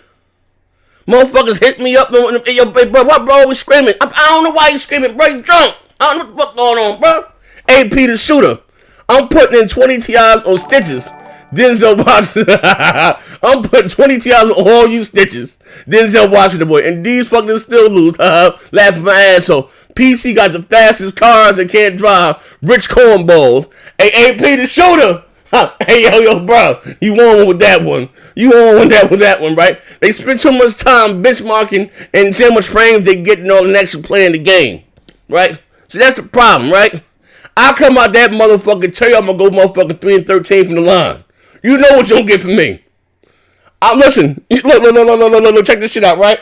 Motherfuckers hit me up. Yo, bro, what bro always screaming? I don't know why you screaming, bro. You drunk. I don't know what the fuck going on, bro. AP the shooter. I'm putting in 20 TIs on stitches. Denzel Washington. I'm putting 20 TIs on all you stitches. Denzel Washington, boy. And these fucking still lose. Laughing my ass off. PC got the fastest cars and can't drive. Rich cornballs. Hey, AP the shooter. Hey, yo, bro. You won with that one. You won with that one, right? They spend too much time benchmarking and so much frames they getting on the next play in the game. Right? So that's the problem, right? I come out that motherfucker, tell you I'm gonna go motherfucking 3 and 13 from the line. You know what you gonna get from me. Listen, look, check this shit out, right?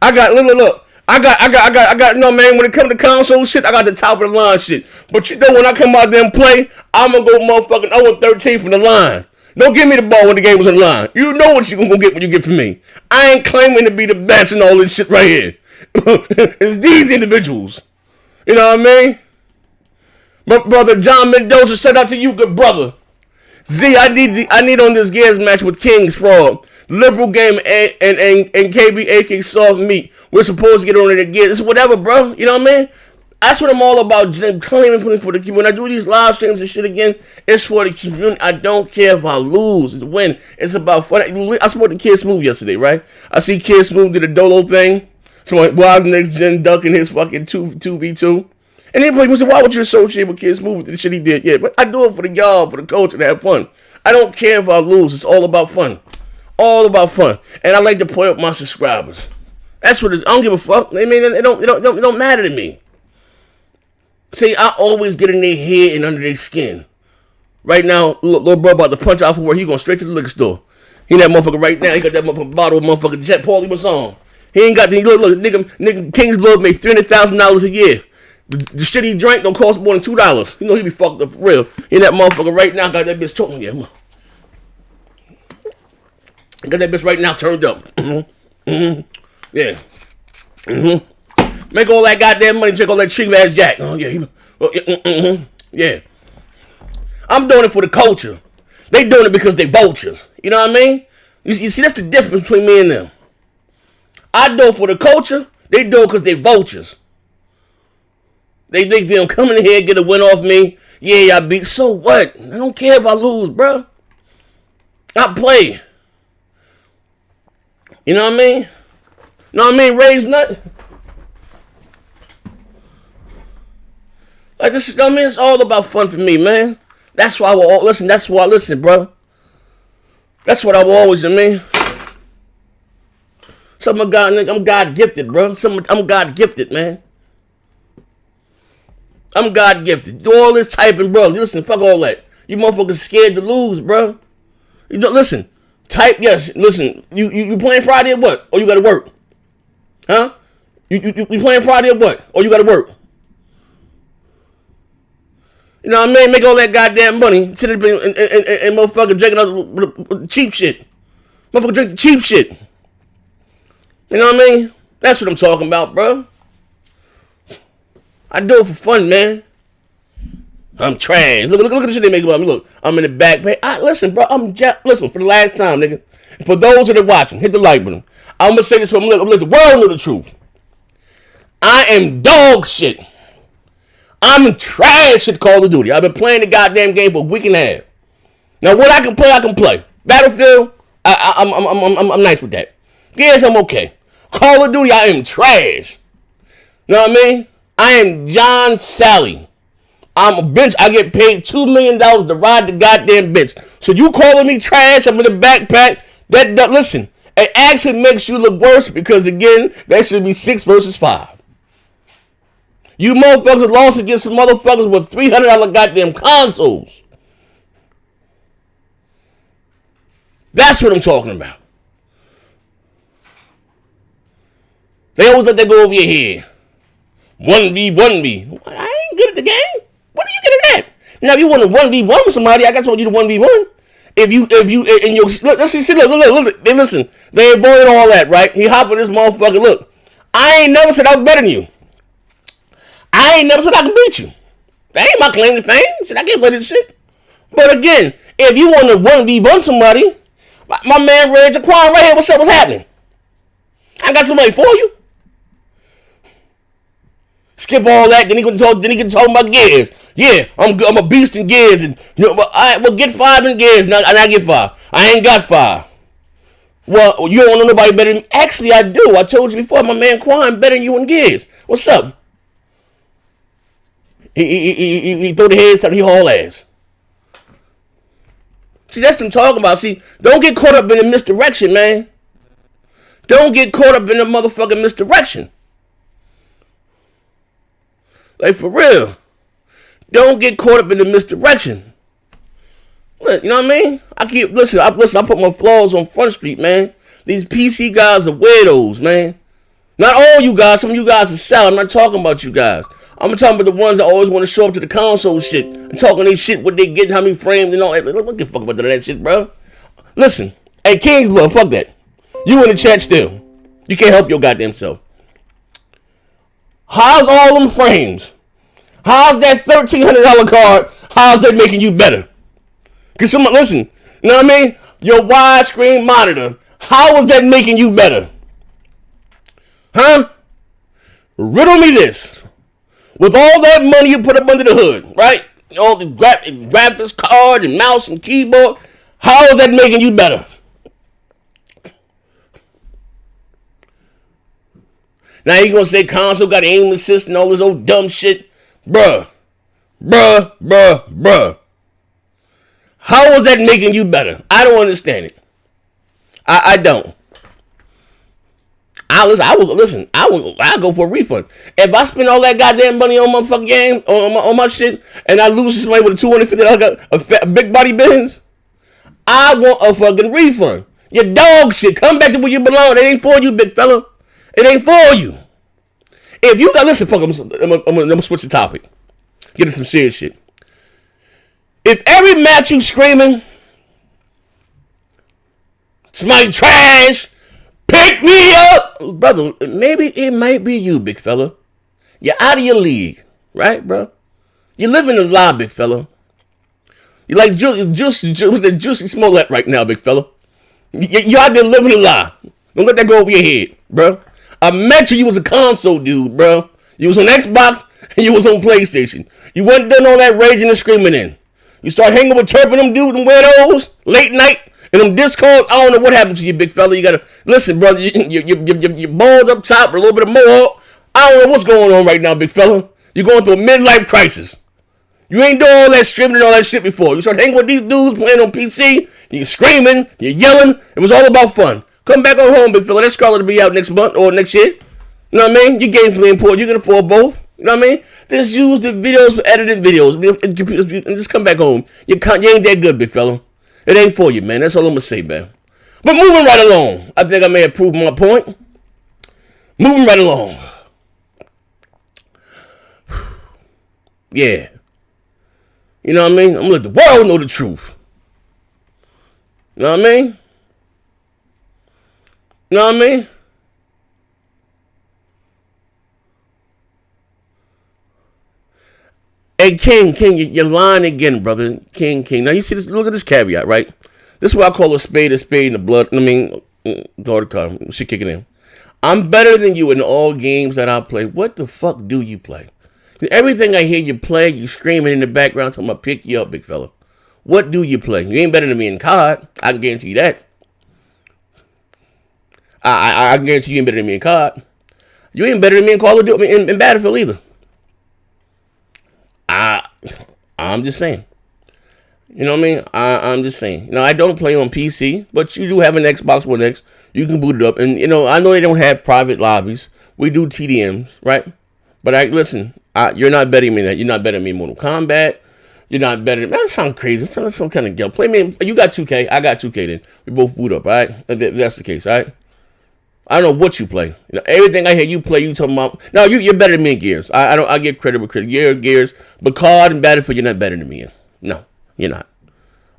I got, no man, when it comes to console shit, I got the top of the line shit. But you know when I come out there and play, I'm gonna go motherfucking 0 and 13 from the line. Don't give me the ball when the game was on the line. You know what you gonna get when you get from me. I ain't claiming to be the best in all this shit right here. It's these individuals. You know what I mean? My brother John Mendoza, shout out to you, good brother. Z, I need on this Gears match with King's Fraud. Liberal Game and KB AK Soft Meat. We're supposed to get on it again. It's whatever, bro. You know what I mean? That's what I'm all about. Just claiming for the community. When I do these live streams and shit again, it's for the community. I don't care if I lose. It's win. It's about fun. I supported Kid Smooth yesterday, right? I see Kid Smooth did a Dolo thing. So like, Wild Next Gen ducking his fucking 2v2. And everybody said, why would you associate with Kid Smooth with the shit he did? Yeah, but I do it for the y'all, for the culture, to have fun. I don't care if I lose. It's all about fun. All about fun. And I like to play up my subscribers. That's what it is. I don't give a fuck. I mean, it don't matter to me. See, I always get in their head and under their skin. Right now, little bro about to punch out for work. He going straight to the liquor store. He that motherfucker right now. He got that motherfucking bottle of motherfucking Jet Paulie was on. He ain't got the look, nigga King's Blood made $300,000 a year. The shit he drank don't cost more than $2. You know he be fucked up for real. He that motherfucker right now got that bitch choking. Yeah, got that bitch right now turned up. Yeah. Make all that goddamn money, check all that cheap ass jack. Oh yeah. Yeah. I'm doing it for the culture. They doing it because they vultures. You know what I mean? You see, that's the difference between me and them. I do it for the culture. They do it because they vultures. They think them coming in here and get a win off me. Yeah, I beat. So what? I don't care if I lose, bro. I play. You know what I mean? Know what I mean? Raised nut. Like this, I mean, it's all about fun for me, man. That's why I will listen. That's why I listen, bro. That's what I will always do, man. I'm God gifted, bro. I'm God gifted, man. I'm God gifted. Do all this typing, bro. Listen, fuck all that. You motherfuckers scared to lose, bro. You don't listen. Type yes. Listen. You playing Friday or what? Or you gotta work? Huh? You playing Friday or what? Or you gotta work? You know what I mean? Make all that goddamn money. Sit and motherfucker drinking out cheap shit. Motherfucker drink the cheap shit. You know what I mean? That's what I'm talking about, bro. I do it for fun, man. I'm trash. Look at the shit they make about me. Look, I'm in the back. Listen, bro. Listen, for the last time, nigga. For those that are watching, hit the like button. I'm going to say this for I'm going to let the world know the truth. I am dog shit. I'm trash at Call of Duty. I've been playing the goddamn game for a week and a half. Now, what I can play. Battlefield, I'm nice with that. Yes, I'm okay. Call of Duty, I am trash. You know what I mean? I am John Sally. I'm a bench. I get paid $2 million to ride the goddamn bench. So you calling me trash? I'm in the backpack. That listen, it actually makes you look worse because again, that should be 6 versus 5. You motherfuckers lost against some motherfuckers with $300 goddamn consoles. That's what I'm talking about. They always let that go over your head. 1v1v. I ain't good at the game. What are you good at? Now, if you want to 1v1 with somebody, I guess I want you to 1v1. If you, and you, look, listen, they avoid all that, right? He hop on this motherfucker. Look, I ain't never said I was better than you. I ain't never said I could beat you. That ain't my claim to fame. Shit, I can't play this shit. But again, if you want to 1v1 somebody, my man Reg Jaquan right here, what's up? What's happening? I got somebody for you. Skip all that. Then he can talk about gears. Yeah, I'm a beast in gears, and all right, well, get 5 in gears, and I get 5. I ain't got 5. Well, you don't know nobody better than me. Actually, I do. I told you before, my man Quan better than you in gears. What's up? He throw the heads down, he haul ass. See, that's what I'm talking about. See, don't get caught up in the misdirection, man. Don't get caught up in the motherfucking misdirection. Like, for real. Don't get caught up in the misdirection. You know what I mean? I put my flaws on Front Street, man. These PC guys are weirdos, man. Not all you guys. Some of you guys are sour. I'm not talking about you guys. I'm talking about the ones that always want to show up to the console shit and talking they shit, what they getting, how many frames and all that. Don't give a fuck about that shit, bro. Listen, hey, King's Blood, fuck that. You in the chat still. You can't help your goddamn self. How's all them frames? How's that $1,300 card? How's that making you better? Cause someone, listen, you know what I mean? Your widescreen monitor, how is that making you better? Huh? Riddle me this. With all that money you put up under the hood, right? All the graphics card and mouse and keyboard, how is that making you better? Now you gonna say console got aim assist and all this old dumb shit? Bruh. How is that making you better? I don't understand it. I don't. I'll go for a refund. If I spend all that goddamn money on my fucking game, on my shit, and I lose somebody with a $250 a big body Benz, I want a fucking refund. Your dog shit, come back to where you belong. It ain't for you, big fella. It ain't for you. If you got, listen, fuck, I'm gonna switch the topic. Get into some serious shit. If every match you screaming, somebody trash, pick me up, brother, maybe it might be you, big fella. You're out of your league, right, bro? You live in the lie, big fella. You like Juicy Smollett right now, big fella. You out there living a lie. Don't let that go over your head, bro. I met you was a console dude, bro. You was on Xbox and you was on PlayStation. You wasn't doing all that raging and screaming in. You start hanging with Turpin, them dudes and weirdos, late night, and them Discords. I don't know what happened to you, big fella. You gotta, listen, brother, you bald up top with a little bit of mohawk. I don't know what's going on right now, big fella. You're going through a midlife crisis. You ain't doing all that streaming and all that shit before. You start hanging with these dudes playing on PC, you're screaming, you're yelling. It was all about fun. Come back on home, big fella. That Scarlet will be out next month or next year. You know what I mean? Your game's important. You can afford both. You know what I mean? Just use the videos for editing videos. And just come back home. You ain't that good, big fella. It ain't for you, man. That's all I'm going to say, man. But moving right along. I think I may have proved my point. Moving right along. Yeah. You know what I mean? I'm going to let the world know the truth. You know what I mean? You know what I mean? Hey, King, you're lying again, brother. King. Now, you see this? Look at this caveat, right? This is what I call a spade in the blood. I mean, daughter car. She kicking in. I'm better than you in all games that I play. What the fuck do you play? Everything I hear you play, you screaming in the background, talking about pick you up, big fella. What do you play? You ain't better than me in COD. I can guarantee you that. I guarantee you ain't better than me in COD. You ain't better than me in Call of Duty, in Battlefield either. I'm just saying. You know what I mean? I'm just saying. Now, I don't play on PC, but you do have an Xbox One X. You can boot it up. And, you know, I know they don't have private lobbies. We do TDMs, right? But listen, you're not better than me. You're not better than me in Mortal Kombat. You're not better than me. That sounds crazy. That's some kind of game. Play me. You got 2K. I got 2K then. We both boot up, all right? If that's the case, all right? I don't know what you play. Everything I hear you play, you talking about. No, you're better than me in Gears. I give credit where credit. You're Gears. But COD and Battlefield, you're not better than me in. No, you're not.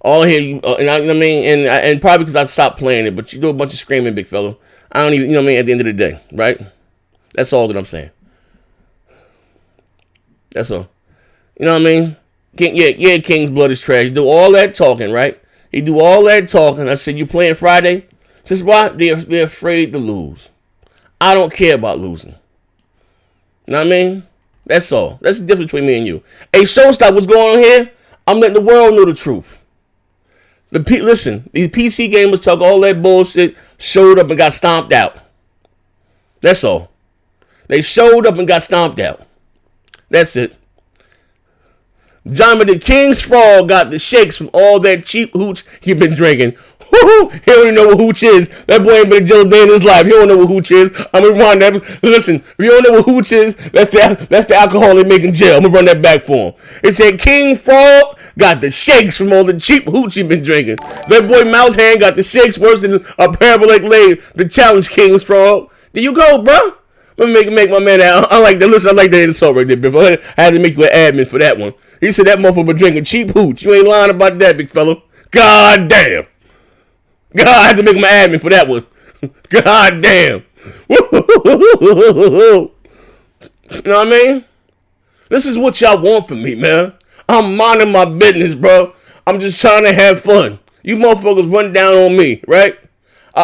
All I hear you, and probably because I stopped playing it, but you do a bunch of screaming, big fella. I don't even, at the end of the day, right? That's all that I'm saying. That's all. You know what I mean? King's Blood is trash. You do all that talking, right? You do all that talking. I said, you playing Friday? Says why? They're afraid to lose. I don't care about losing. You know what I mean? That's all. That's the difference between me and you. Hey, Showstop, what's going on here? I'm letting the world know the truth. Listen, these PC gamers talk all that bullshit, showed up and got stomped out. That's all. They showed up and got stomped out. That's it. John, the King's Frog got the shakes from all that cheap hooch he been drinking. Woo-hoo! He don't even know what hooch is. That boy ain't been a jail day in his life. He don't know what hooch is. I'm gonna run that. Listen, if you don't know what hooch is, that's the alcohol they make in jail. I'm gonna run that back for him. It said King Frog got the shakes from all the cheap hooch he been drinking. That boy Mouse Hand got the shakes worse than a parabolic leg. The challenge King's Frog. There you go, bro. Let me make my man out. I like that. Listen, I like that insult right there, Biff. I had to make you an admin for that one. He said that motherfucker been drinking cheap hooch. You ain't lying about that, big fella. God damn. God, I had to make my admin for that one. God damn. You know what I mean? This is what y'all want from me, man. I'm minding my business, bro. I'm just trying to have fun. You motherfuckers run down on me, right?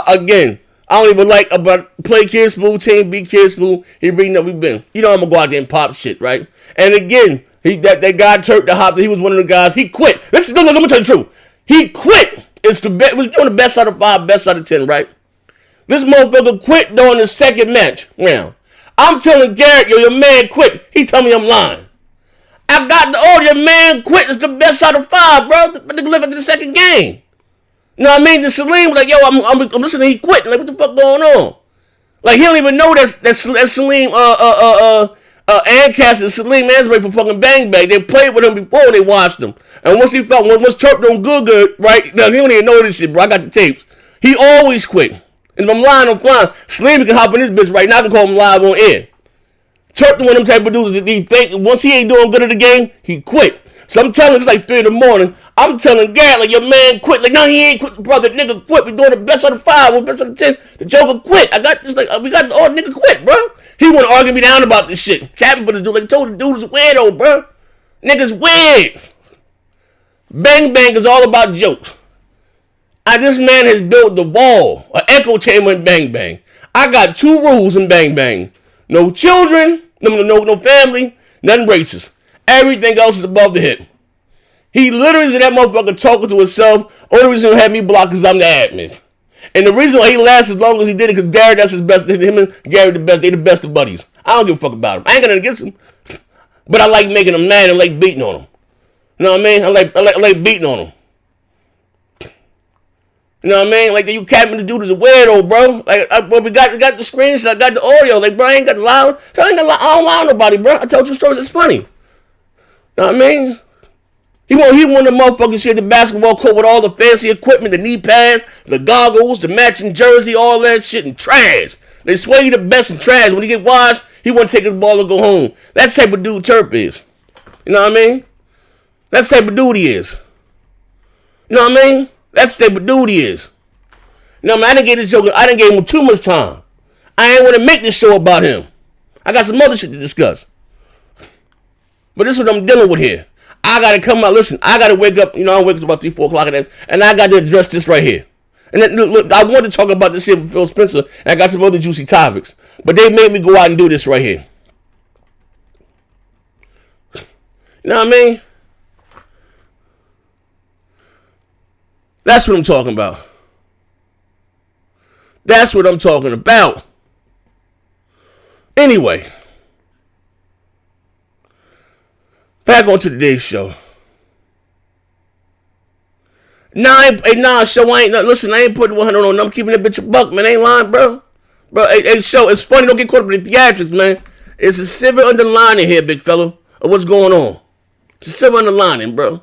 Again, I don't even like about play Kid Smooth, team beat Kid Smooth. He bring up we been. You know I'm gonna go out there and pop shit, right? And again, that guy Turk the Hop, he was one of the guys. He quit. Listen, let me tell you the truth. He quit. It was doing the best out of 5, best out of 10, right? This motherfucker quit during the second match. Now, I'm telling Garrett, yo, your man quit. He told me I'm lying. I got the audio, man quit. It's the best out of 5, bro. But they live into the second game. You know what I mean? The Salim was like, yo, I'm listening. He quit. Like, what the fuck going on? Like, he don't even know that Salim, Ancast and Salim Ansbury for fucking Bang Bang. They played with him before they watched him. And once Turk done good, right? Now, he don't even know this shit, bro. I got the tapes. He always quit. And if I'm lying, I'm flying. Salim can hop in this bitch right now. I can call him live on air. Turk the one of them type of dudes that he think once he ain't doing good at the game, he quit. So I'm telling, it's like 3 in the morning. I'm telling Garrett, like, your man quit. Like, no, he ain't quit, brother. Nigga quit. We doing the best out of 5, or best out of 10. The Joker quit. I got this, like, we got the nigga quit, bro. He want to argue me down about this shit. Captain put this dude, like, told the dude is weirdo, bro. Nigga's weird. Bang Bang is all about jokes. This man has built the wall, an echo chamber in Bang Bang. I got 2 rules in Bang Bang. No children, no family, nothing racist. Everything else is above the hip. He literally is in that motherfucker talking to himself. Only reason he had me blocked is I'm the admin. And the reason why he lasts as long as he did it, because Gary, that's his best. Him and Gary, they the best of buddies. I don't give a fuck about him. I ain't gonna against him. But I like making him mad and like beating on him. You know what I mean? I like beating on him. You know what I mean? Like, you capping the dude is a weirdo, bro. Like, we got the screenshots, I got the audio. Like, bro, I ain't got the loud. So I don't lie on nobody, bro. I tell 2 stories. It's funny. You know what I mean? He won the motherfucking shit, the basketball court with all the fancy equipment, the knee pads, the goggles, the matching jersey, all that shit, and trash. They swear he the best in trash. When he get washed, he want to take his ball and go home. That's the type of dude Turp is. You know what I mean? That's the type of dude he is. You know what I mean? That's the type of dude he is. You know what I mean? I didn't give him too much time. I ain't want to make this show about him. I got some other shit to discuss. But this is what I'm dealing with here. I got to come out. Listen, I got to wake up. You know, I wake up about 3, 4 o'clock and I got to address this right here. And then, look, I wanted to talk about this shit with Phil Spencer, and I got some other juicy topics. But they made me go out and do this right here. You know what I mean? That's what I'm talking about. That's what I'm talking about. Anyway, back on to today's show. Show, listen, I ain't putting 100 on. I'm keeping that bitch a buck, man. I ain't lying, bro. Bro, hey, show, it's funny. Don't get caught up in the theatrics, man. It's a silver underlining here, big fella, of what's going on. It's a silver underlining, bro.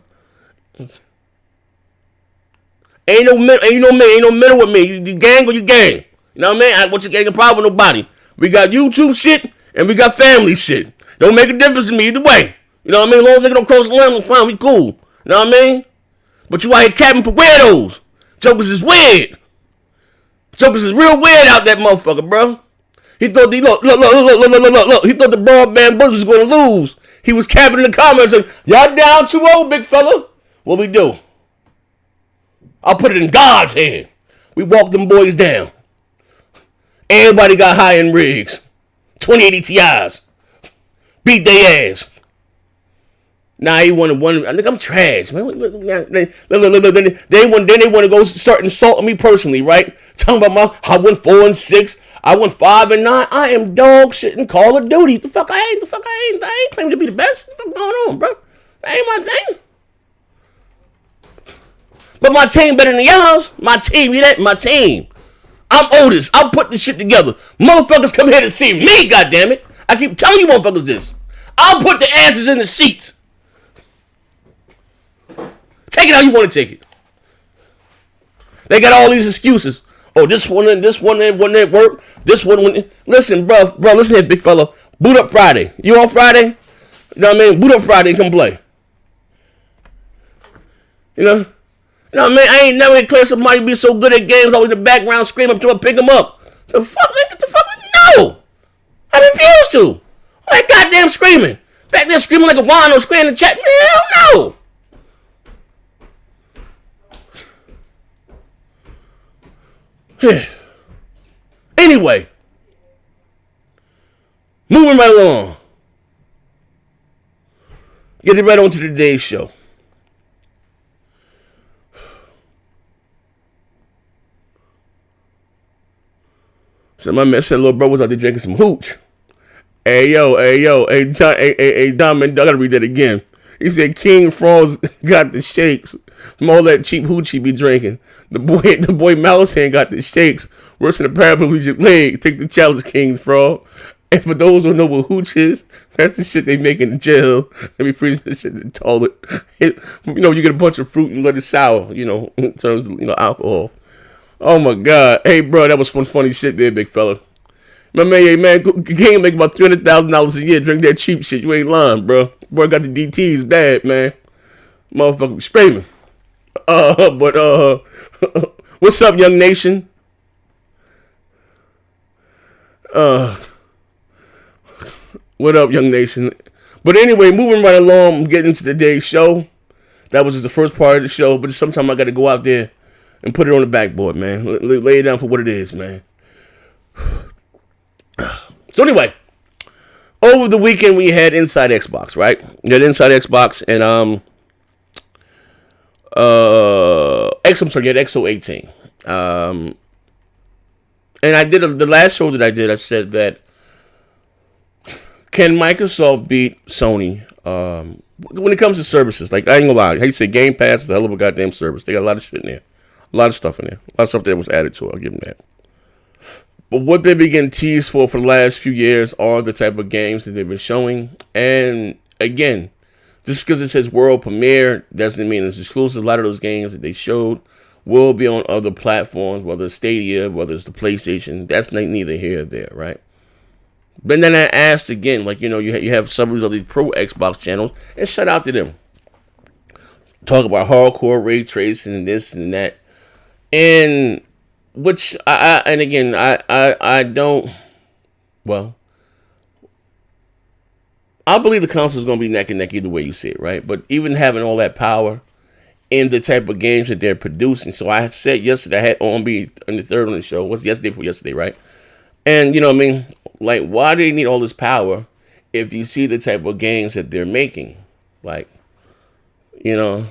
Ain't no middle with me. You gang or you gang. You know what I mean? I want you gang a problem with nobody. We got YouTube shit and we got family shit. Don't make a difference to me either way. You know what I mean? As long as they don't cross the line, we're fine. We cool. You know what I mean? But you out here capping for weirdos. Jokers is weird. Jokers is real weird out that motherfucker, bro. He thought look. He thought the broadband Bulls was going to lose. He was capping in the comments and y'all down 2-0, big fella. What we do? I'll put it in God's hand. We walked them boys down. Everybody got high-end rigs. 2080 Ti's. Beat their ass. Nah, he wanted one. I think I'm trash, man. Then they want to go start insulting me personally, right? Talking about I went 4-6. I went 5-9. I am dog shit in Call of Duty. The fuck I ain't. I ain't claiming to be the best. What the fuck going on, bro? That ain't my thing. But my team better than y'all's. My team, you that? My team. I'm Otis. I'll put this shit together. Motherfuckers come here to see me, goddammit. I keep telling you motherfuckers this. I'll put the asses in the seats. Take it how you want to take it. They got all these excuses. Oh, this one and wouldn't work. This one wouldn't. Listen, bro, listen here, big fella. Boot up Friday. You on Friday? You know what I mean? Boot up Friday and come play. You know what I mean? I ain't never declared somebody be so good at games, always in the background screaming until I pick them up. The fuck, man? Get the fuck? No! I refuse to. All that goddamn screaming. Back there screaming like a wino screaming in the chat. Hell no! Anyway, moving right along. Getting right on to today's show. So my man said, little bro was out there drinking some hooch. Hey, John, hey, Dom, I gotta read that again. He said King Frost got the shakes from all that cheap hooch he be drinking. The boy Mouse Hand got the shakes. Worse than a paraplegic leg. Take the challenge, King Frog. And for those who know what hooch is, that's the shit they make in the jail. They be freezing this shit in the toilet. You get a bunch of fruit and let it sour, in terms of, alcohol. Oh my God. Hey, bro, that was some funny shit there, big fella. My man, King make about $300,000 a year. Drink that cheap shit. You ain't lying, bro. Boy got the DTs bad, man. Motherfucker screaming. But what's up, young nation? What up, young nation? But anyway, moving right along, getting into today's show. That was just the first part of the show, but sometime I got to go out there and put it on the backboard, man. Lay it down for what it is, man. So anyway, over the weekend we had Inside Xbox, right? We had Inside Xbox and XO 18. And I did the last show that I did. I said that can Microsoft beat Sony when it comes to services? Like, I ain't gonna lie, how you say Game Pass is a hell of a goddamn service. They got a lot of shit in there, a lot of stuff in there, a lot of stuff that was added to it. I'll give them that. But what they've been getting teased for the last few years are the type of games that they've been showing. And again, just because it says world premiere doesn't mean it's exclusive. A lot of those games that they showed will be on other platforms, whether it's Stadia, whether it's the PlayStation. That's neither here or there, right? But then I asked again, like, you have some of these pro Xbox channels, and shout out to them. Talk about hardcore ray tracing and this and that. And which I don't. Well, I believe the console is going to be neck and neck either way you see it, right? But even having all that power in the type of games that they're producing. So I said yesterday, I had OMB on the third on the show. What's yesterday for yesterday, right? And you know what I mean? Like, why do they need all this power if you see the type of games that they're making? Like, you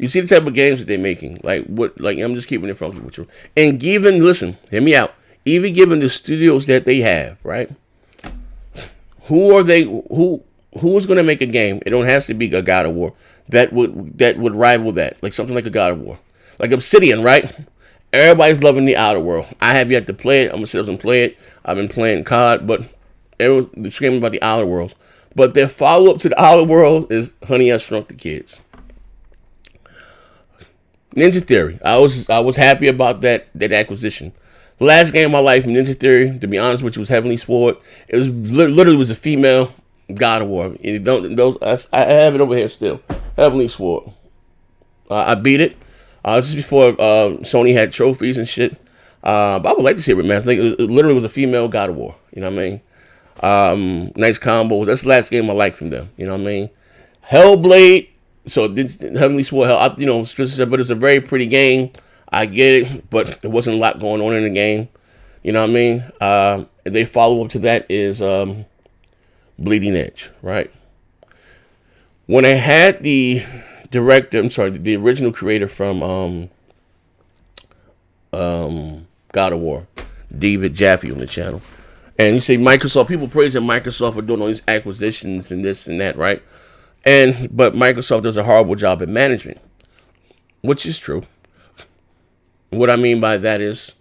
see the type of games that they're making. Like, what? Like, I'm just keeping it funky with you. And listen, hear me out. Even given the studios that they have, right? Who are they? Who is going to make a game? It don't have to be a God of War that would rival that, like something like a God of War, like Obsidian, right? Everybody's loving the Outer World. I have yet to play it. I'm gonna sit up and play it. I've been playing COD, but Everyone screaming about the Outer World. But their follow-up to the Outer World is Honey, I Shrunk the Kids. Ninja Theory. I was happy about that acquisition. The last game of my life, Ninja Theory, to be honest with you, was Heavenly Sword. It was literally was a female God of War. I have it over here still. Heavenly Sword. I beat it. This is before Sony had trophies and shit. But I would like to see it remastered. It literally was a female God of War. You know what I mean? Nice combos. That's the last game I liked from them. You know what I mean? Hellblade. So Heavenly Sword, but it's a very pretty game. I get it, but there wasn't a lot going on in the game. You know what I mean? And they follow up to that is Bleeding Edge, right? When I had the original creator from God of War, David Jaffe on the channel, and you say Microsoft, people praising Microsoft for doing all these acquisitions and this and that, right? But Microsoft does a horrible job at management, which is true. What I mean by that is,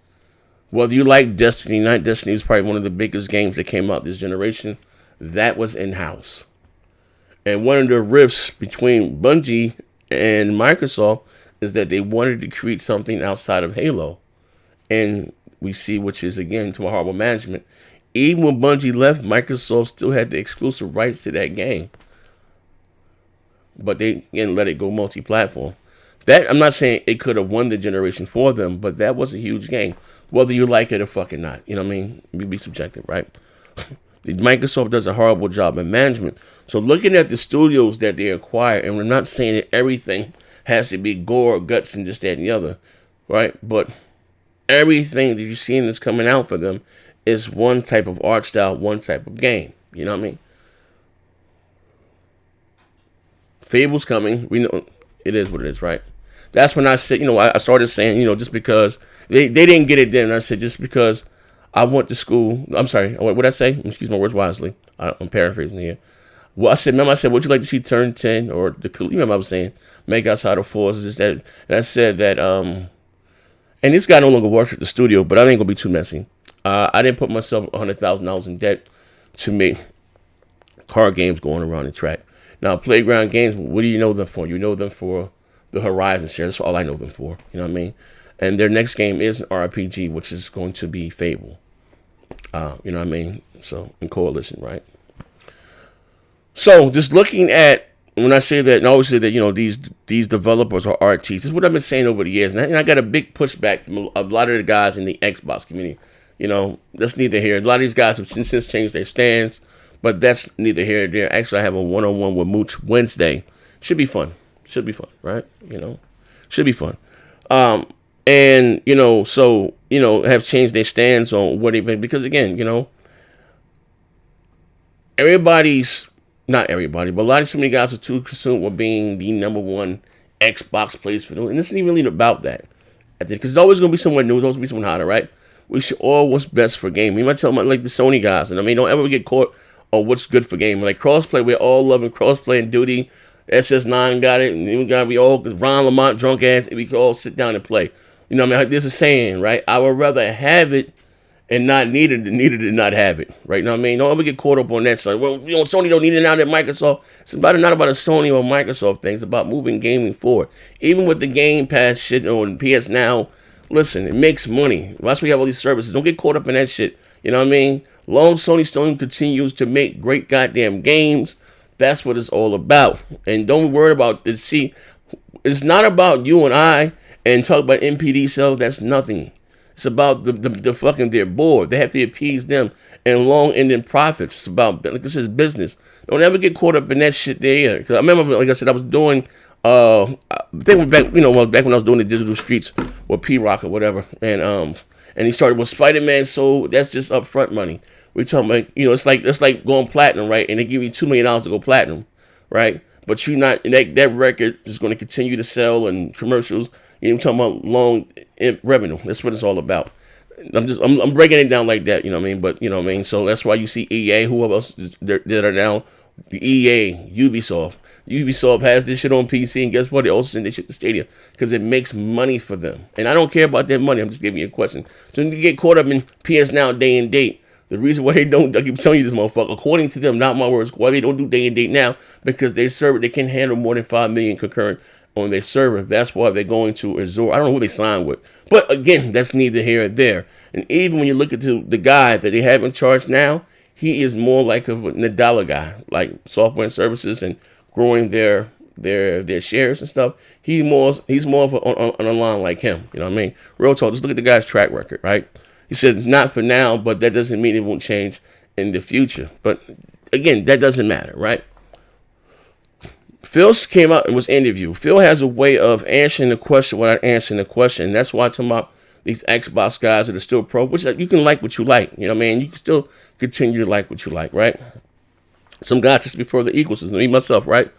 whether you like Destiny, not Destiny is probably one of the biggest games that came out this generation. That was in-house. And one of the rifts between Bungie and Microsoft is that they wanted to create something outside of Halo. And we see, which is, again, to a horrible management. Even when Bungie left, Microsoft still had the exclusive rights to that game. But they didn't let it go multi-platform. That, I'm not saying it could have won the generation for them, but that was a huge game. Whether you like it or fucking not. You know what I mean? You be subjective, right? Microsoft does a horrible job in management. So looking at the studios that they acquire, and we're not saying that everything has to be gore, guts, and this, that, and the other, right? But everything that you're seeing that's coming out for them is one type of art style, one type of game. You know what I mean? Fable's coming. We know it is what it is, right? That's when I said, I started saying, just because they didn't get it then. I said, just because I went to school. I'm sorry. What did I say? Excuse my words wisely. I'm paraphrasing here. Well, I said, would you like to see Turn 10 or remember I was saying, make outside of forces, that, and I said that, and this guy no longer works at the studio, but I ain't gonna be too messy. I didn't put myself $100,000 in debt to make car games going around the track. Now, Playground Games, what do you know them for? You know them for the Horizon series. That's all I know them for. You know what I mean? And their next game is an RPG, which is going to be Fable. You know what I mean? So, in Coalition, right? So, just looking at, when I say that, and I always say that, these developers are artists. This is what I've been saying over the years. And I got a big pushback from a lot of the guys in the Xbox community. That's neither here. A lot of these guys have since changed their stance. But that's neither here nor there. Actually, I have a one-on-one with Mooch Wednesday. Should be fun. Right? Should be fun. And, have changed their stance on what they've been. Because, again, not everybody, but a lot of so many guys are too consumed with being the number one Xbox plays for them. And this isn't even really about that. Because there's always going to be someone new. There's always going to be someone hotter, right? We should all what's best for game. We might tell them, like the Sony guys. And don't ever get caught on what's good for game. Like crossplay, we're all loving crossplay and Duty. SS9 got it. And we all, Ron Lamont, drunk ass, we can all sit down and play. There's a saying, right? I would rather have it and not need it than not have it, right? Don't ever get caught up on that side. Well, Sony don't need it now that Microsoft. It's not about a Sony or Microsoft thing. It's about moving gaming forward. Even with the Game Pass shit on PS Now, listen, it makes money. That's why we have all these services. Don't get caught up in that shit. You know what I mean? Long Sony Stone continues to make great goddamn games. That's what it's all about. And don't worry about this. See, it's not about you and I and talk about NPD sales. That's nothing. It's about the fucking their board. They have to appease them and long-ending profits. It's about, like this is business. Don't ever get caught up in that shit there. Because I remember, like I said, I was doing, I think back when I was doing the digital streets with P-Rock or whatever. And he started with Spider-Man, so that's just upfront money. We're talking about, it's like going platinum, right? And they give you $2 million to go platinum, right? But you're not, that record is going to continue to sell and commercials. You're talking about long revenue. That's what it's all about. I'm breaking it down like that, But, so that's why you see EA, who else that are now, EA, Ubisoft. Ubisoft has this shit on PC, and guess what? They also send this shit to Stadia because it makes money for them. And I don't care about that money. I'm just giving you a question. So you get caught up in PS Now day and date. The reason why they don't, I keep telling you this, motherfucker, according to them, not my words, why they don't do day and date now, because they can handle more than 5 million concurrent on their server. That's why they're going to Azure. I don't know who they signed with. But again, that's neither here or there. And even when you look at the guy that they have in charge now, he is more like a Nadala guy, like software and services and growing their shares and stuff. He's more of on a line like him. You know what I mean? Real talk. Just look at the guy's track record, right? He said not for now, but that doesn't mean it won't change in the future. But again, that doesn't matter, right? Phil came out and was interviewed. Phil has a way of answering the question without answering the question. That's why I'm talking about these Xbox guys that are still pro, which you can like what you like. You know what I mean? You can still continue to like what you like, right? Some guys just prefer the ecosystem. Me, myself, right?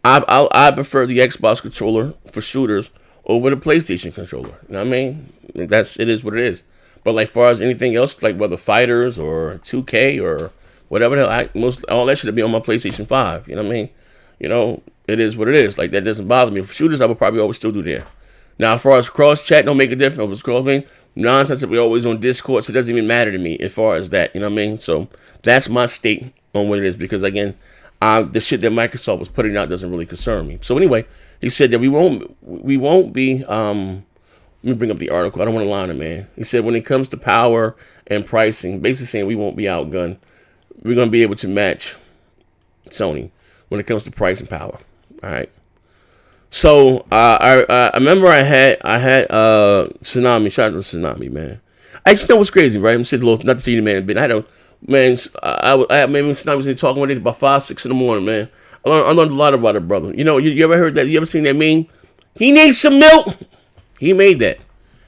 I prefer the Xbox controller for shooters over the PlayStation controller. You know what I mean? It is what it is. But like far as anything else, like whether fighters or 2K or whatever the hell, all that should be on my PlayStation 5. You know what I mean? You know, it is what it is. Like that doesn't bother me. For shooters, I would probably always still do there. Now, as far as cross chat, don't make a difference. It's cross thing. Nonsense that we always on Discord, so it doesn't even matter to me as far as that. You know what I mean? So that's my take on what it is, because again, the shit that Microsoft was putting out doesn't really concern me. So anyway, he said that we won't be. Let me bring up the article. I don't want to lie on it, man. He said when it comes to power and pricing, basically saying we won't be outgunned. We're going to be able to match Sony when it comes to price and power. All right. So I remember I had Tsunami. Shout out to Tsunami, man. I just know what's crazy, right? I'm sitting a little, not to see the man, but I don't, man. I maybe Tsunami was talking with it about 5, 6 in the morning, man. I learned a lot about it, brother. You know, you ever heard that? You ever seen that meme? He needs some milk. He made that.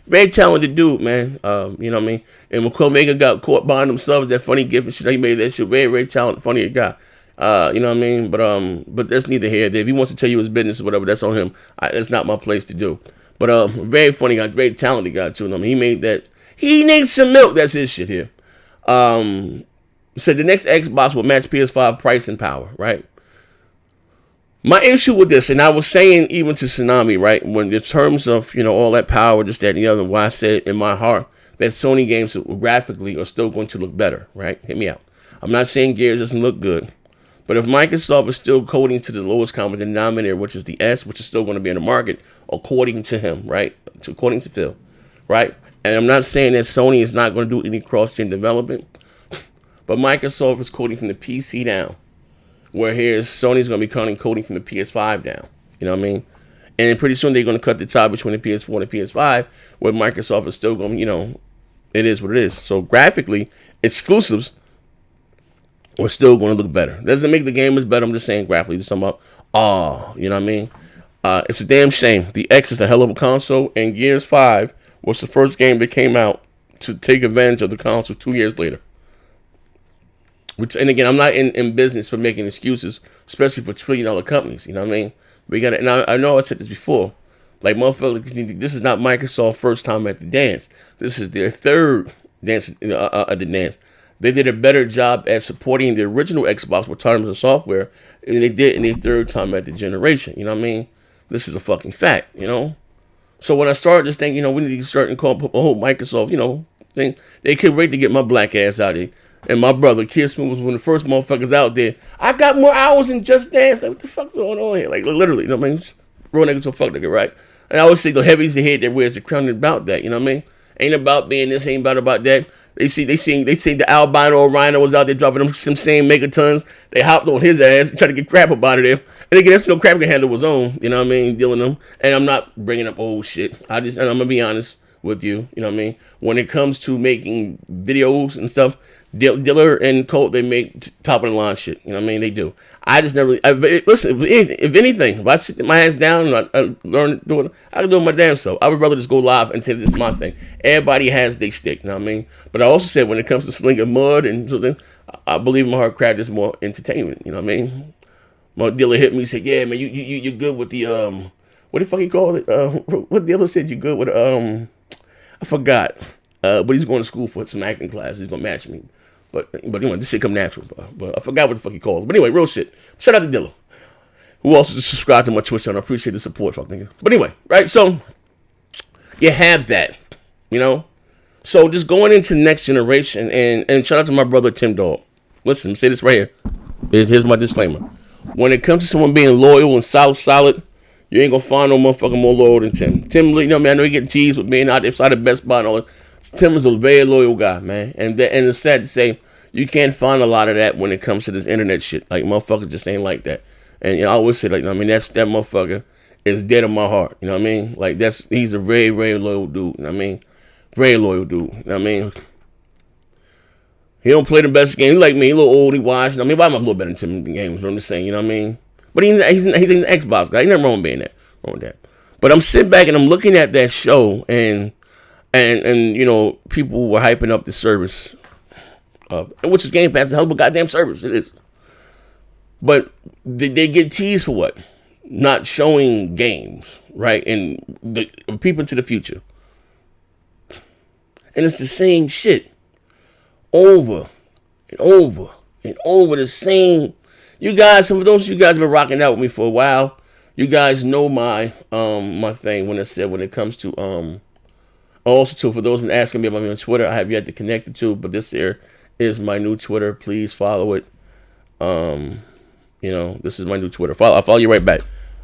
Very talented dude, man. You know what I mean? And when Omega got caught behind himself, that funny gift and shit, he made that shit. Very, very talented, funny guy. You know what I mean? But that's neither here nor there. If he wants to tell you his business or whatever, that's on him. That's not my place to do. But very funny guy, very talented guy too. I mean, he made that. He needs some milk. That's his shit here. He said the next Xbox will match PS5 price and power, right? My issue with this, and I was saying even to Tsunami, right, when in terms of, you know, all that power, just that and the other, why I said in my heart that Sony games graphically are still going to look better, right? Hit me out. I'm not saying Gears doesn't look good, but if Microsoft is still coding to the lowest common denominator, which is the S, which is still going to be in the market, according to him, right? According to Phil, right? And I'm not saying that Sony is not going to do any cross-gen development, but Microsoft is coding from the PC down. Where here's Sony's going to be coding from the PS5 down. You know what I mean? And pretty soon they're going to cut the tie between the PS4 and the PS5, where Microsoft is still going, you know, it is what it is. So graphically, exclusives are still going to look better. Doesn't make the gamers better. I'm just saying graphically. Just talking about, you know what I mean? It's a damn shame. The X is a hell of a console, and Gears 5 was the first game that came out to take advantage of the console 2 years later. Which, and again, I'm not in business for making excuses, especially for $1 trillion companies. You know what I mean? We got, and I know I said this before. Like, motherfuckers, this is not Microsoft's first time at the dance. This is their third dance at the dance. They did a better job at supporting the original Xbox with terms of software than they did in their third time at the generation. You know what I mean? This is a fucking fact. You know. So when I started this thing, you know, we need to start and call a whole Microsoft, you know, thing. They couldn't wait to get my black ass out here. And my brother, Kid Smooth, was one of the first motherfuckers out there. I got more hours than Just Dance. Like, what the fuck's going on here? Like, literally, you know what I mean? Real niggas so fuck nigga, right? And I always say the heavy's the head that wears the crown about that, you know what I mean? Ain't about being this, ain't about that. They see the albino rhino was out there dropping them some same megatons. They hopped on his ass and tried to get crap about it there. And again, that's no crap can handle his own, you know what I mean? Dealing them. And I'm not bringing up old shit. And I'm going to be honest with you, you know what I mean? When it comes to making videos and stuff, Diller and Colt, they make top of the line shit. You know what I mean? They do. I just never. Listen, if anything, if I sit my ass down and I learn to do it, I can do it my damn self. I would rather just go live and say this is my thing. Everybody has their stick. You know what I mean? But I also said when it comes to slinging mud and something, I believe in my heart, craft is more entertainment. You know what I mean? My dealer hit me and said, "Yeah, man, you good with the what the fuck he called it? What Diller said you good with I forgot. But he's going to school for some acting class. He's gonna match me." But anyway, this shit come natural, bro. But I forgot what the fuck he called. But anyway, real shit. Shout out to Dilla, who also just subscribed to my Twitch channel. I appreciate the support, fuck nigga. But anyway, right? So you have that, you know. So just going into next generation, and shout out to my brother Tim Dog. Listen, let me say this right here. Here's my disclaimer. When it comes to someone being loyal and solid, you ain't gonna find no motherfucker more loyal than Tim. Tim, you know, man, I know you getting teased with being out inside the Best Buy and all that. Tim is a very loyal guy, man. And it's sad to say, you can't find a lot of that when it comes to this internet shit. Like, motherfuckers just ain't like that. And you know, I always say, like, you know what I mean, that motherfucker is dead in my heart. You know what I mean? Like, he's a very, very loyal dude. You know what I mean? Very loyal dude. You know what I mean? He don't play the best game. He like me, a little old, he watched. You know what I mean? But I'm a little better than Tim in the games, I'm just saying, you know what I mean? But he's an Xbox guy. He's nothing wrong with being that. Wrong with that. But I'm sitting back and I'm looking at that show, and you know, people were hyping up the service, which is Game Pass, a hell of a goddamn service. It is. But they get teased for what? Not showing games, right? And the peep into the future. And it's the same shit. Over and over and over, the same. You guys, some of those of you guys have been rocking out with me for a while. You guys know my my thing when it comes to also too, for those who've been asking me about me on Twitter, I have yet to connect it to, but this here is my new Twitter. Please follow it. You know, this is my new Twitter. I'll follow you right back.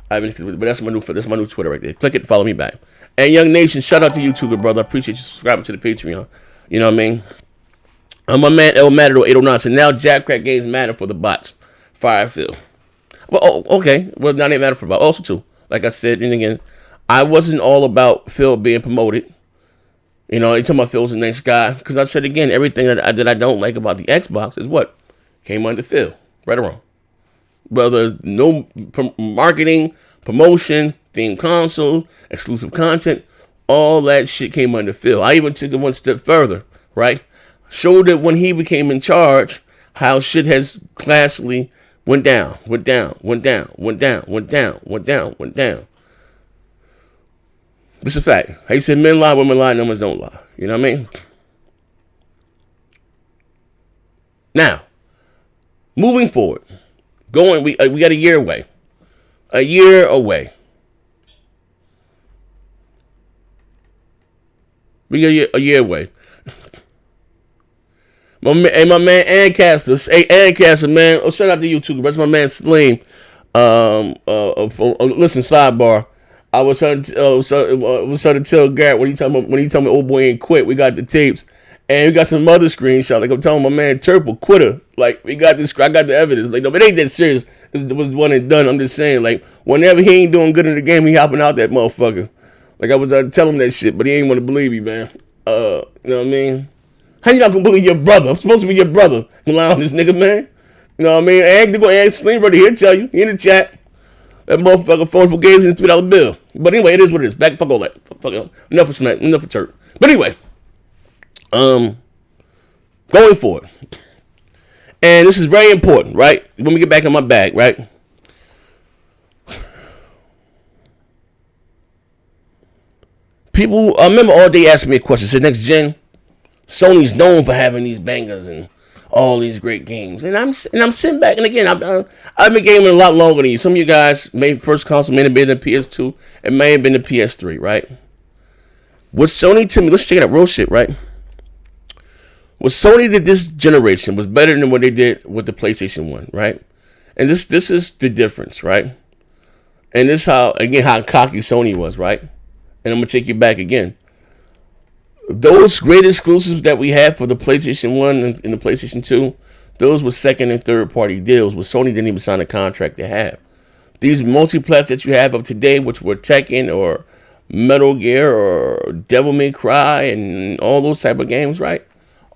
But that's my new Twitter right there. Click it and follow me back. And Young Nation, shout out to you too, good brother. I appreciate you subscribing to the Patreon. You know what I mean? I'm my man El Matador 809. So now Jack Crack games matter for the bots. Firefield. Well, okay. Well, now they matter for the bots. Also too, like I said, and again, I wasn't all about Phil being promoted. You know, they talking about Phil's a nice guy. Because I said again, everything that I don't like about the Xbox is what? Came under Phil. Right or wrong. Whether no marketing, promotion, theme console, exclusive content, all that shit came under Phil. I even took it one step further, right? Showed that when he became in charge, how shit has classically went down. It's a fact. How you said men lie, women lie, numbers don't lie. You know what I mean? Now, moving forward, we got a year away. A year away. We got a year away. My man Ancaster. Hey, Ancaster, man. Oh, shout out to you too. That's my man Slim. Listen, sidebar. I was trying to tell Garrett when he told me old boy ain't quit. We got the tapes, and we got some other screenshots. Like I'm telling my man Turple quitter. Like we got this. I got the evidence. Like no, it ain't that serious. It was one and done. I'm just saying. Like whenever he ain't doing good in the game, he hopping out that motherfucker. Like I was trying to tell him that shit, but he ain't want to believe me, man. You know what I mean? How you not gonna believe your brother? I'm supposed to be your brother. You lie on this nigga, man. You know what I mean? Ask Slim brother. He'll tell you. He in the chat. That motherfucker phone for gays in a $3 bill. But anyway, it is what it is. Back fuck all that. Fuck it. Enough of smack. Enough of turk. But anyway, going forward, and this is very important, right? When we get back in my bag, right? People, I remember all day asking me a question. Said next gen, Sony's known for having these bangers and all these great games, and I'm sitting back, and again, I've been gaming a lot longer than you. Some of you guys, first console may have been the PS2, it may have been the PS3, right? What Sony to me, let's check it out, real shit, right? What Sony did this generation was better than what they did with the PlayStation 1, right? And this is the difference, right? And this how cocky Sony was, right? And I'm gonna take you back again. Those great exclusives that we had for the PlayStation 1 and the PlayStation 2, those were second and third party deals, which Sony didn't even sign a contract to have. These multiplats that you have of today, which were Tekken or Metal Gear or Devil May Cry and all those type of games, right?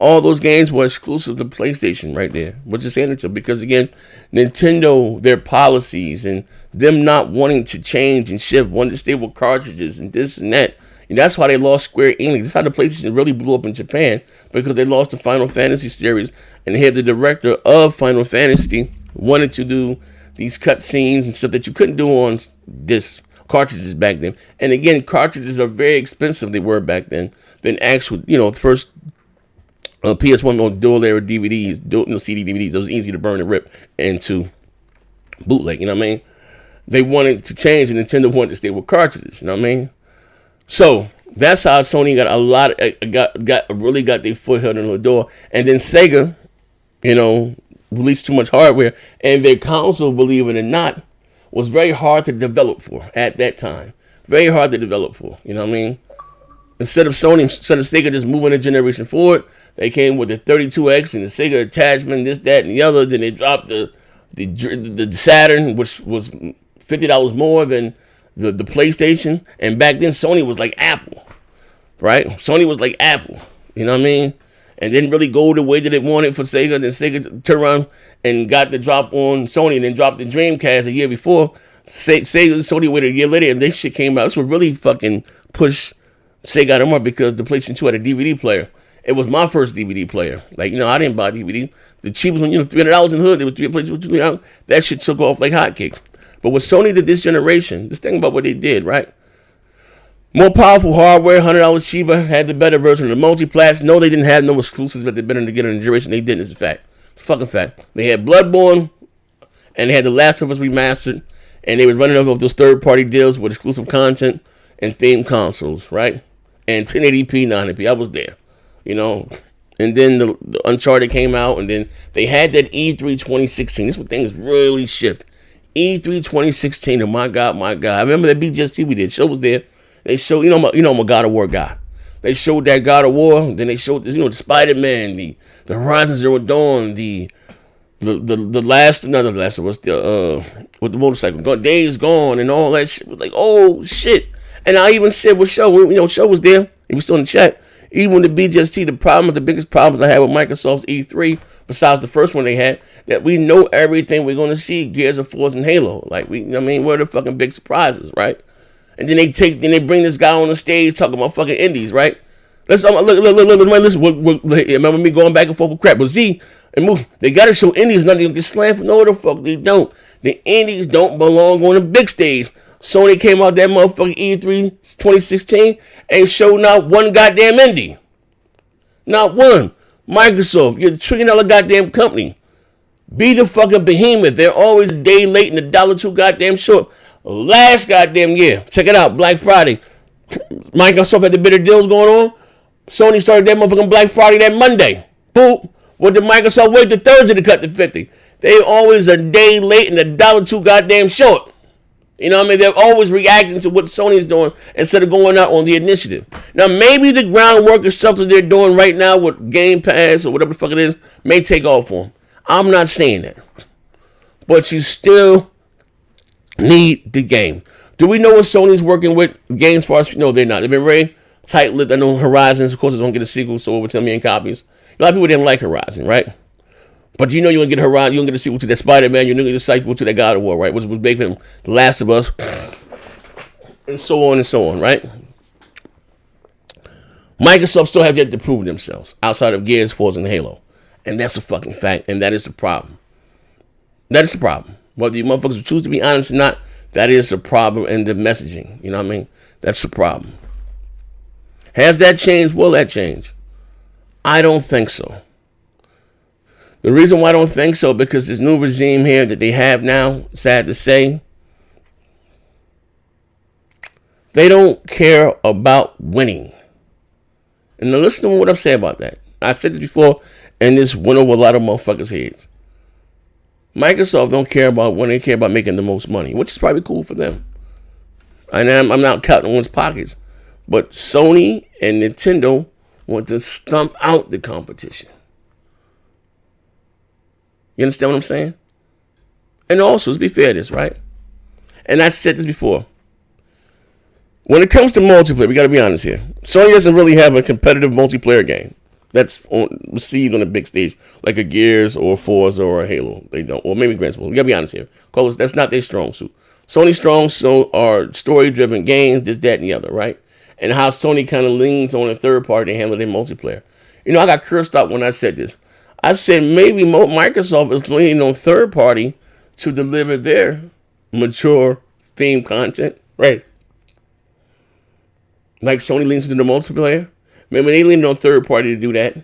All those games were exclusive to PlayStation right there. Which is handed because again, Nintendo, their policies and them not wanting to change and shift, wanting to stay with cartridges and this and that. And that's why they lost Square Enix. That's how the PlayStation really blew up in Japan, because they lost the Final Fantasy series, and they had the director of Final Fantasy wanted to do these cut scenes and stuff that you couldn't do on disc cartridges back then. And again, cartridges are very expensive. They were back then than actual, the first PS1 on dual layer DVDs, CD DVDs. It was easy to burn and rip into bootleg. You know what I mean? They wanted to change, and Nintendo wanted to stay with cartridges. You know what I mean? So That's how Sony got a lot, really got their foot held in the door. And then Sega, released too much hardware, and their console, believe it or not, was very hard to develop for at that time. Very hard to develop for. You know what I mean? Instead of Sega just moving a generation forward, they came with the 32X and the Sega attachment, this, that, and the other. Then they dropped the Saturn, which was $50 more than the PlayStation. And back then, Sony was like Apple, right? Sony was like Apple. You know what I mean? And didn't really go the way that it wanted for Sega. Then Sega turned around and got the drop on Sony, and then dropped the Dreamcast a year before. Sony waited a year later, and this shit came out. This would really fucking push Sega them up, because the PlayStation 2 had a DVD player. It was my first DVD player. Like, I didn't buy DVD. The cheapest one, $300 in the hood. There was PlayStation 2. That shit took off like hotcakes. But what Sony did this generation, just think about what they did, right? More powerful hardware, $100 cheaper, had the better version of the multiplats. No, they didn't have no exclusives, but they're better to get in the generation. They didn't. It's a fact. It's a fucking fact. They had Bloodborne, and they had The Last of Us remastered, and they was running off those third-party deals with exclusive content and themed consoles, right? And 1080p, 900p. I was there, And then the Uncharted came out, and then they had that E3 2016. This is when things really shift. E3 2016, and my God. I remember that BGS we did. Show was there. They showed, I'm a God of War guy. They showed that God of War. Then they showed this, the Spider-Man, the Horizon Zero Dawn, the last, not the last of us, with the motorcycle, Days Gone, and all that shit. It was like, oh shit. And I even said with Show, Show was there. He was still in the chat. Even with the BGST, the biggest problems I had with Microsoft's E3, besides the first one they had, that we know everything we're going to see, Gears of War and Halo. Like, what are the fucking big surprises, right? And then they bring this guy on the stage talking about fucking indies, right? Listen, remember me going back and forth with crap. But they got to show indies. Nothing you can slam for. No, the fuck they don't. The indies don't belong on the big stage. Sony came out that motherfucking E3 2016 and showed not one goddamn indie. Not one. Microsoft, you're $1 trillion goddamn company. Be the fucking behemoth. They're always a day late and $1 goddamn short. Last goddamn year, check it out, Black Friday. Microsoft had the better deals going on. Sony started that motherfucking Black Friday that Monday. Boom. What did Microsoft wait to Thursday to cut to 50? They always a day late and $1 goddamn short. You know what I mean? They're always reacting to what Sony's doing instead of going out on the initiative. Now, maybe the groundwork or stuff that they're doing right now with Game Pass or whatever the fuck it is may take off for them. I'm not saying that. But you still need the game. Do we know what Sony's working with games for us? No, they're not. They've been very tight-lipped. I know Horizons, of course, they don't get a sequel, so over 10 million copies. A lot of people didn't like Horizon, right? But you're going to get Horizon, you're going to get a sequel to that Spider-Man, you're going to get a sequel to that God of War, right? Which was big for them, The Last of Us, and so on, right? Microsoft still has yet to prove themselves outside of Gears, Forza, and Halo. And that's a fucking fact, and that is the problem. That is the problem. Whether you motherfuckers choose to be honest or not, that is the problem in the messaging. You know what I mean? That's the problem. Has that changed? Will that change? I don't think so. The reason why I don't think so, because this new regime here that they have now, sad to say, they don't care about winning. And now listen to what I'm saying about that. I said this before, and this went over a lot of motherfuckers' heads. Microsoft don't care about winning, they care about making the most money, which is probably cool for them. And I'm not counting one's pockets. But Sony and Nintendo want to stump out the competition. You understand what I'm saying? And also, let's be fair to this, right? And I said this before. When it comes to multiplayer, we got to be honest here. Sony doesn't really have a competitive multiplayer game that's received on a big stage, like a Gears or a Forza or a Halo. They don't. Or maybe Gran Turismo. We got to be honest here. Because that's not their strong suit. Sony's strong suit are story-driven games, this, that, and the other, right? And how Sony kind of leans on a third party to handle their multiplayer. I got cursed out when I said this. I said maybe Microsoft is leaning on third party to deliver their mature theme content, right? Like Sony leans into the multiplayer. Maybe they lean on third party to do that.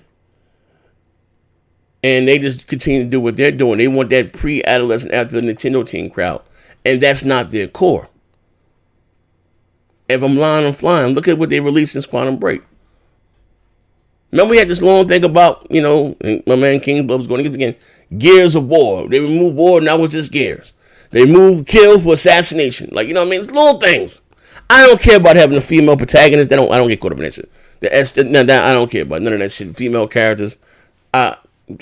And they just continue to do what they're doing. They want that pre-adolescent after the Nintendo teen crowd. And that's not their core. if I'm lying, I'm flying. Look at what they released since Quantum Break. Remember we had this long thing about, my man King Blood was going to get again. Gears of War. They removed war, now it's just Gears. They moved kill for assassination. Like, it's little things. I don't care about having a female protagonist. I don't get caught up in that shit. I don't care about none of that shit. Female characters. I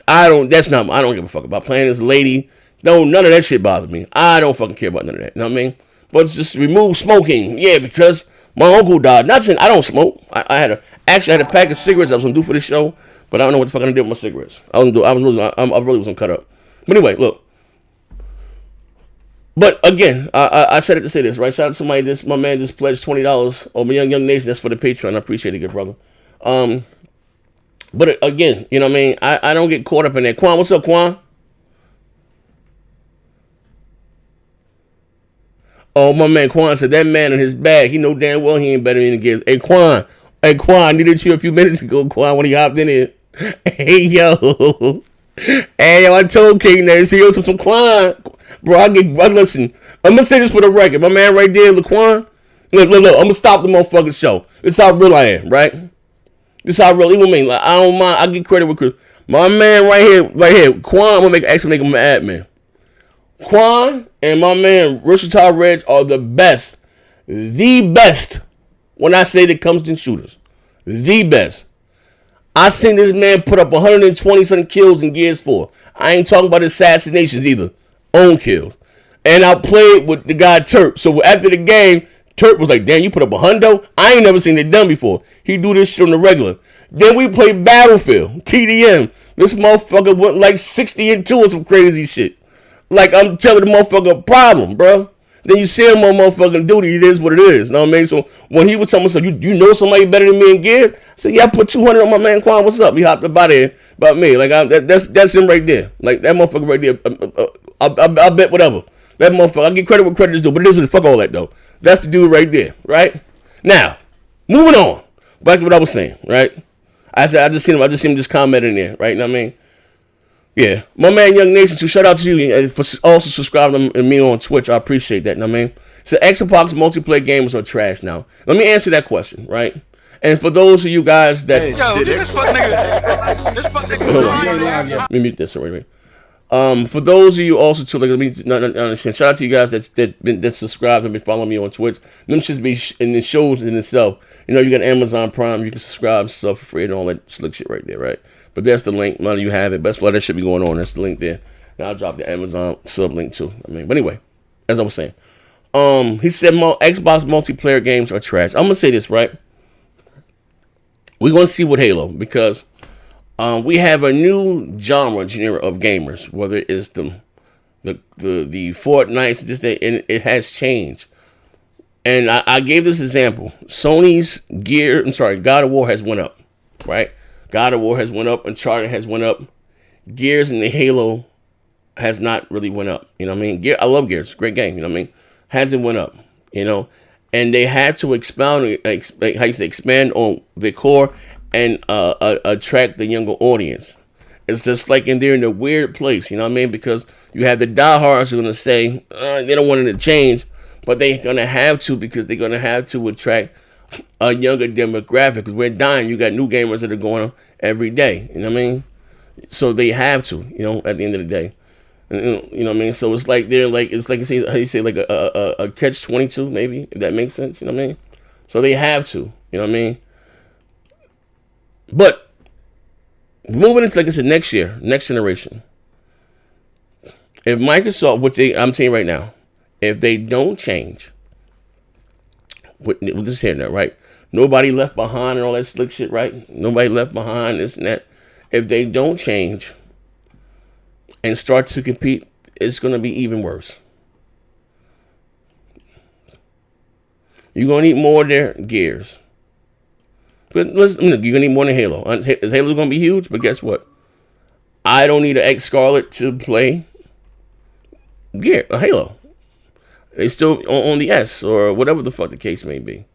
don't give a fuck about playing this lady. No, none of that shit bothers me. I don't fucking care about none of that. You know what I mean? But it's just remove smoking. Yeah, because my uncle died. Not saying I don't smoke. I had a pack of cigarettes I was gonna do for this show, but I don't know what the fuck I'm gonna do with my cigarettes. I really was gonna cut up. But anyway, look. But again, I said it to say this, right? Shout out to somebody. My man just pledged $20. Oh, my young nation. That's for the Patreon. I appreciate it, good brother. But again, you know what I mean? I don't get caught up in that. Quan, what's up, Quan? Oh, my man Quan said that man in his bag. He know damn well he ain't better than the kids. Hey, Quan, I needed you a few minutes ago, Quan, when he hopped in here. Hey, yo. Hey, yo, I told King that he owes some Quan. Bro, listen. I'm gonna say this for the record. My man right there, Laquan. Look. I'm gonna stop the motherfucking show. This is how real I am, right? This is how real. Even me, like I don't mind. I get credit with credit. My man right here, Quan. I'm gonna actually make him an admin. Quan and my man Versatile Reg are the best. The best. When I say that comes to shooters. The best. I seen this man put up 120 something kills in Gears 4. I ain't talking about assassinations either. Own kills. And I played with the guy Turp. So after the game, Turp was like, damn, you put up a hundo? I ain't never seen it done before. He do this shit on the regular. Then we played Battlefield, TDM. This motherfucker went like 60-2 or some crazy shit. Like, I'm telling the motherfucker a problem, bro. Then you see him on motherfucking duty. It is what it is. You know what I mean? So when he was telling me, so you know somebody better than me in Gears? I said, yeah, I put 200 on my man Quan. What's up? He hopped up out there about me. Like, that's him right there. Like, that motherfucker right there. I bet whatever. That motherfucker, I get credit where credit is due. But it is what fuck all that, though. That's the dude right there, right? Now, moving on. Back to what I was saying, right? I just seen him just commenting there, right? You know what I mean? Yeah. My man Young Nation, too, shout out to you for also subscribing to me on Twitch. I appreciate that, you know what I mean? So Xbox multiplayer games are trash now. Let me answer that question, right? And for those of you guys that... Yo, this fuck nigga. Let me mute this already. For those of you also too, like, let me understand. Shout out to you guys that subscribed and been following me on Twitch. Them should be in the shows in itself. You know, you got Amazon Prime, you can subscribe stuff for free and all that slick shit right there, right? But that's the link. None of you have it. That's why that should be going on. That's the link there. And I'll drop the Amazon sub link too. I mean, but anyway, as I was saying, he said Xbox multiplayer games are trash. I'm gonna say this, right? We're gonna see with Halo because we have a new genre of gamers. Whether it's the Fortnites, just that, and it has changed. And I gave this example. Sony's God of War has went up, right? God of War has went up, Uncharted has went up. Gears and the Halo has not really went up. You know what I mean? I love Gears, great game. You know what I mean? Hasn't went up. You know, and they had to expand on the core and attract the younger audience. It's just like they're in a weird place. You know what I mean? Because you have the diehards who are gonna say they don't want it to change, but they're gonna have to because they're gonna have to attract a younger demographic because we're dying. You got new gamers that are going on every day. You know what I mean? So they have to, you know, at the end of the day. And, you know what I mean? So it's like they're like, it's like how you say, like a catch-22 maybe, if that makes sense. You know what I mean? So they have to, you know what I mean? But moving into, like I said, next year, next generation. If Microsoft, I'm saying right now, if they don't change, with this here now, right? Nobody left behind and all that slick shit, right? Nobody left behind, this and that. If they don't change and start to compete, it's going to be even worse. You're going to need more of their Gears. But listen, you're going to need more than Halo. Is Halo going to be huge? But guess what? I don't need an X Scarlet to play Halo. They still on the S or whatever the fuck the case may be.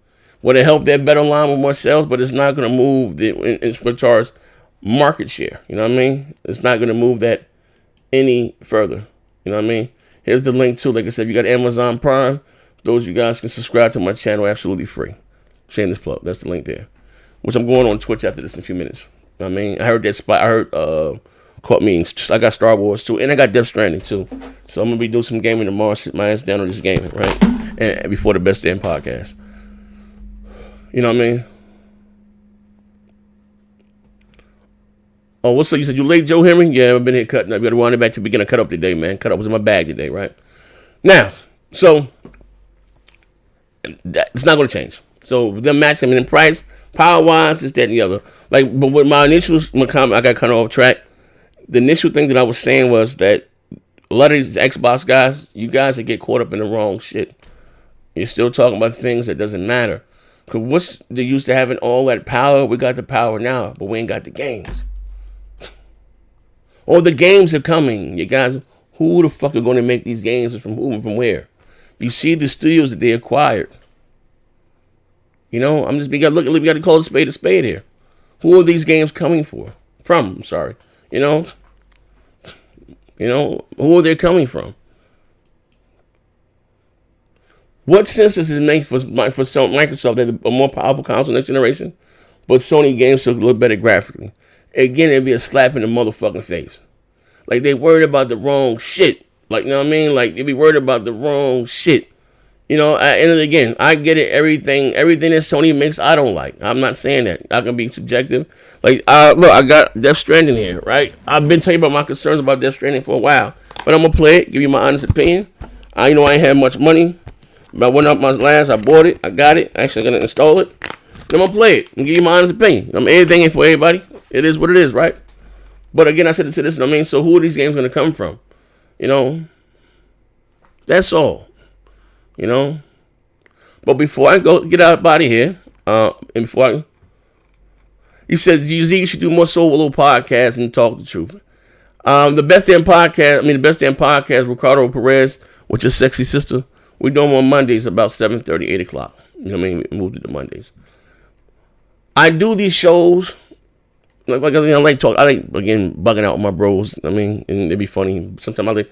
Would it help that better line with more sales? But it's not going to move as far as market share. You know what I mean? It's not going to move that any further. You know what I mean? Here's the link too. Like I said, you got Amazon Prime. Those of you guys can subscribe to my channel absolutely free. Shameless plug. That's the link there. Which I'm going on Twitch after this in a few minutes. I mean, I heard that spot. I heard caught me. I got Star Wars too, and I got Death Stranding too. So I'm gonna be doing some gaming tomorrow. Sit my ass down on this gaming, right? And before the Best Damn Podcast. You know what I mean? Oh, what's up? You said you late, Joe Henry? Yeah, I've been here cutting up. You got to run it back to the beginning. Cut up today, man. Cut up was in my bag today, right? Now, so it's not going to change. So them matching in price, power wise, this, that, and the other. Like, but with my initial comment, I got kind of off track. The initial thing that I was saying was that a lot of these Xbox guys, you guys that get caught up in the wrong shit. You're still talking about things that doesn't matter. Because what's the use to having all that power? We got the power now, but we ain't got the games. Or the games are coming. You guys, who the fuck are going to make these games and from who and from where? You see the studios that they acquired. You know, we got to call a spade here. Who are these games coming from? I'm sorry. You know, who are they coming from? What sense does it make for Microsoft that a more powerful console next generation, but Sony games still look better graphically? Again, it'd be a slap in the motherfucking face. Like, they worried about the wrong shit. Like, you know what I mean? Like, they be worried about the wrong shit. You know, and again, I get it. Everything that Sony makes, I don't like. I'm not saying that. I can be subjective. Like, look, I got Death Stranding here, right? I've been telling you about my concerns about Death Stranding for a while. But I'm going to play it, give you my honest opinion. I ain't had much money. But I went up my last, I bought it, I got it. Actually, I'm going to install it. Then I'm going to play it and give you my honest opinion. Everything ain't for everybody. It is what it is, right? But again, I said to this, I mean, so who are these games going to come from? You know? That's all. You know? But before I get out of here, he says, you should do more solo podcasts and talk the truth. The Best Damn Podcast, Ricardo Perez, with your sexy sister, we do them on Mondays about 7:30, 8 o'clock. You know what I mean? We moved it to Mondays. I do these shows. I like talk. I like, again, bugging out with my bros. I mean, and it'd be funny. Sometimes I like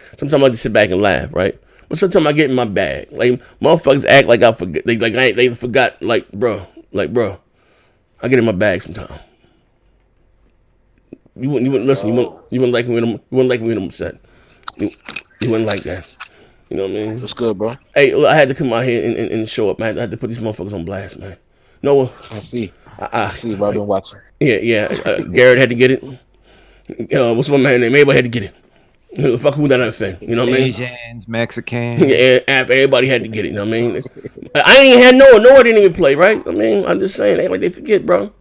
to sit back and laugh, right? But sometimes I get in my bag. Like, motherfuckers act like I forget. They forgot. Like, bro. I get in my bag sometimes. You wouldn't listen. You wouldn't like me when I'm upset. You wouldn't like that. You know what I mean? What's good, bro? Hey, look, I had to come out here and show up, man. I had to put these motherfuckers on blast, man. Noah. I see. I see, bro. I've been watching. Yeah. Garrett had to get it. What's my man name? Everybody had to get it. Fuck who that thing. You know what I mean? Asians, Mexicans. Yeah, everybody had to get it. You know what I mean? I ain't even had Noah. Noah didn't even play, right? I mean, I'm just saying, they forget, bro.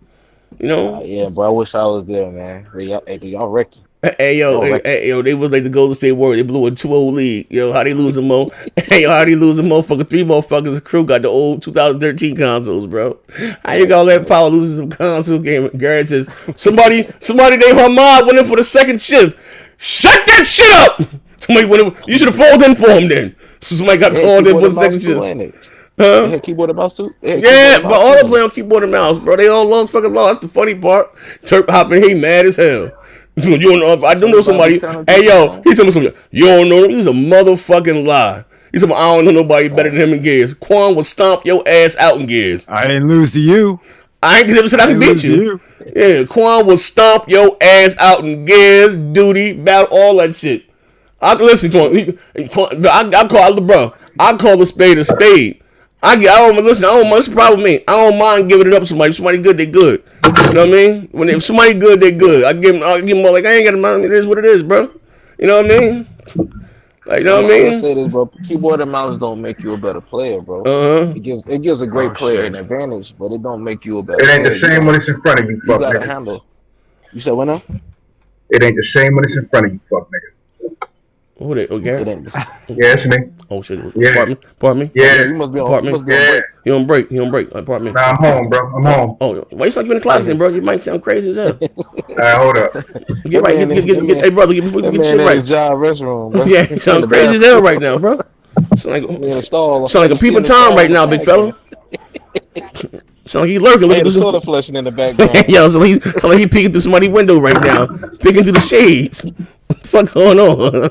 You know? Yeah, bro. I wish I was there, man. Y'all wrecked. Hey, yo, they was like the Golden State Warriors. They blew a 2-0 lead. Yo, how they losing, Mo? Hey, how they losing, motherfucker? 3 motherfuckers. The crew got the old 2013 consoles, bro. How you got all that power losing some console game? Garrett says, somebody named her mom went in for the second shift. Shut that shit up! Somebody went in. You should have folded in for him then. So somebody got called in for the second shift. They had keyboard and mouse too? Yeah, but all they play on keyboard and mouse, bro. They all fucking lost. The funny part, Turp hopping, he mad as hell. You don't know, I don't know somebody. Hey, yo, he told me something. You don't know him? He's a motherfucking lie. He said, I don't know nobody better than him in Gears. Quan will stomp your ass out in Gears. I didn't lose to you. I ain't never said I can beat you. Yeah, Quan will stomp your ass out in Gears, duty, battle, all that shit. I can listen to him. I call the spade a spade. I don't mind. It's a problem with me. I don't mind giving it up to somebody. If somebody good, they good. You know what I mean? If somebody good, they good. I give them more. Like, I ain't got a mind. It is what it is, bro. You know what I mean? Like, you know what I mean? I say this, bro. Keyboard and mouse don't make you a better player, bro. It gives a great player an advantage, but it don't make you a better player. It ain't the same when it's in front of you, fuck nigga. Handle. You said what now? It ain't the same when it's in front of you, fuck nigga. Who they? Oh, Gary? Yeah, it's me. Oh, shit. Yeah. Pardon me? Yeah. You must be on Pardon me? break. You on break. Pardon me. Nah, I'm home, bro. I'm home. Oh, why you sound like you in the closet then, bro? You might sound crazy as hell. Hold up. Get right. Hey, brother, get shit right. His job restroom, bro. Yeah, you sound crazy as hell right now, bro. Sound like a peeping Tom right now, big fella. Sound like he lurking. Look at the soda flushing in the background. Yo, so he peeking through somebody's window right now, peeking through the shades. fuck going on?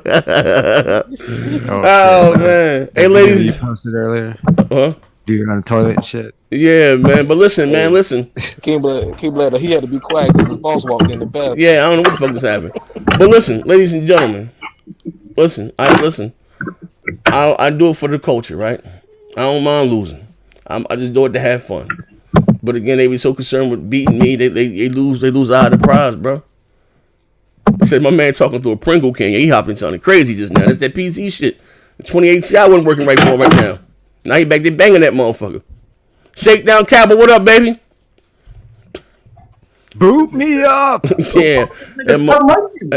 Oh man. Hey ladies. You posted earlier. Huh? Dude on the toilet and shit. Yeah, man. But listen, man, listen. King Blader, he had to be quiet because his boss walked in the bathroom. Yeah, I don't know what the fuck just happened. But listen, ladies and gentlemen. Listen. I do it for the culture, right? I don't mind losing. I just do it to have fun. But again, they be so concerned with beating me, they lose out of the prize, bro. He said my man talking through a Pringle can. Yeah, he hopping something crazy just now. That's that PC shit. The 28 Ti wasn't working right for him right now. Now he back there banging that motherfucker. Shakedown Cowboy, what up, baby? Boot me up. Yeah.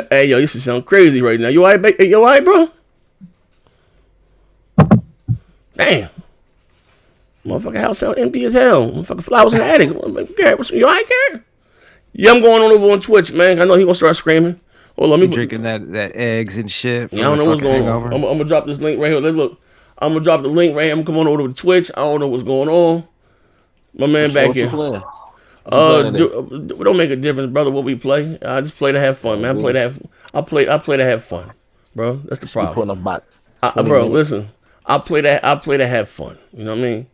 Hey, yo, this shit sound crazy right now. You all right, you all right, bro? Damn. Motherfucking house sound empty as hell. Motherfucking flowers in the attic. You all right, Karen? Yeah, I'm going on over on Twitch, man. I know he gonna start screaming. Oh, let me drinking that eggs and shit. Yeah, I don't know what's going on. I'm gonna drop this link right here. Look, I'm gonna drop the link right here. I'm coming over to Twitch. I don't know what's going on. My man back here. It don't make a difference, brother. What we play, I just play to have fun, man. I play to have fun, bro. That's the problem. Bro, listen. I play to have fun. You know what I mean?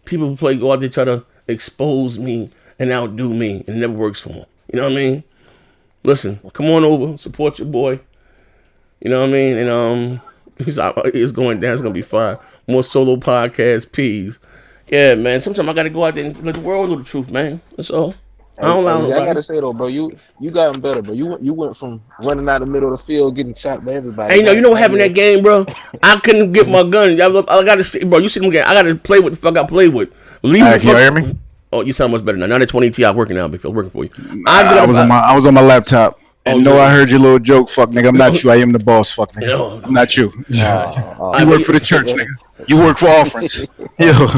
People who play go out there try to expose me and outdo me, and it never works for them. You know what I mean? Listen, come on over, support your boy. You know what I mean? And it's going down. It's gonna be fire. More solo podcast P's. Yeah, man. Sometimes I gotta go out there and let the world know the truth, man. That's all. I gotta say though, bro, you gotten better, bro. You went from running out the middle of the field, getting shot by everybody. Hey, you know what happened in that game, bro? I couldn't get my gun. I gotta, bro. You see them again? I gotta play what the fuck I played with. Can you hear me? Oh, you sound much better now. Now that 20 Ti working now, big working for you. I was on my laptop. And no, I heard your little joke, fuck nigga. I'm not you. I am the boss, fuck nigga. No. I'm not you. You work for the church, nigga. You work for offerings. Yo.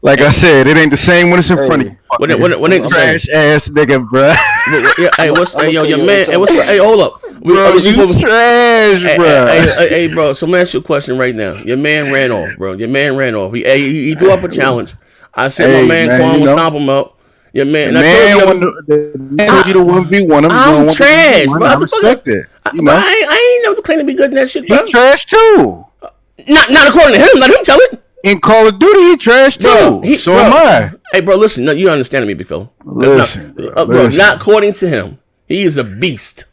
Like I said, it ain't the same when it's in front of you. When ain't the trash ass nigga, bro. Your man? Hey, hold up. Bro, you trash, bro. Hey, bro. So let me ask you a question right now. Your man ran off, bro. He threw up a challenge. I said my man Quan will stomp him out. Your man, I told you the 1v1. I'm trash, bro. I respect it. I ain't never claimed to be good in that shit, bro. He trash too. Not according to him. Let him tell it. In Call of Duty, he trash too. So am I. Hey, bro, listen. No, you don't understand me, big fella. Listen, bro, not according to him. He is a beast.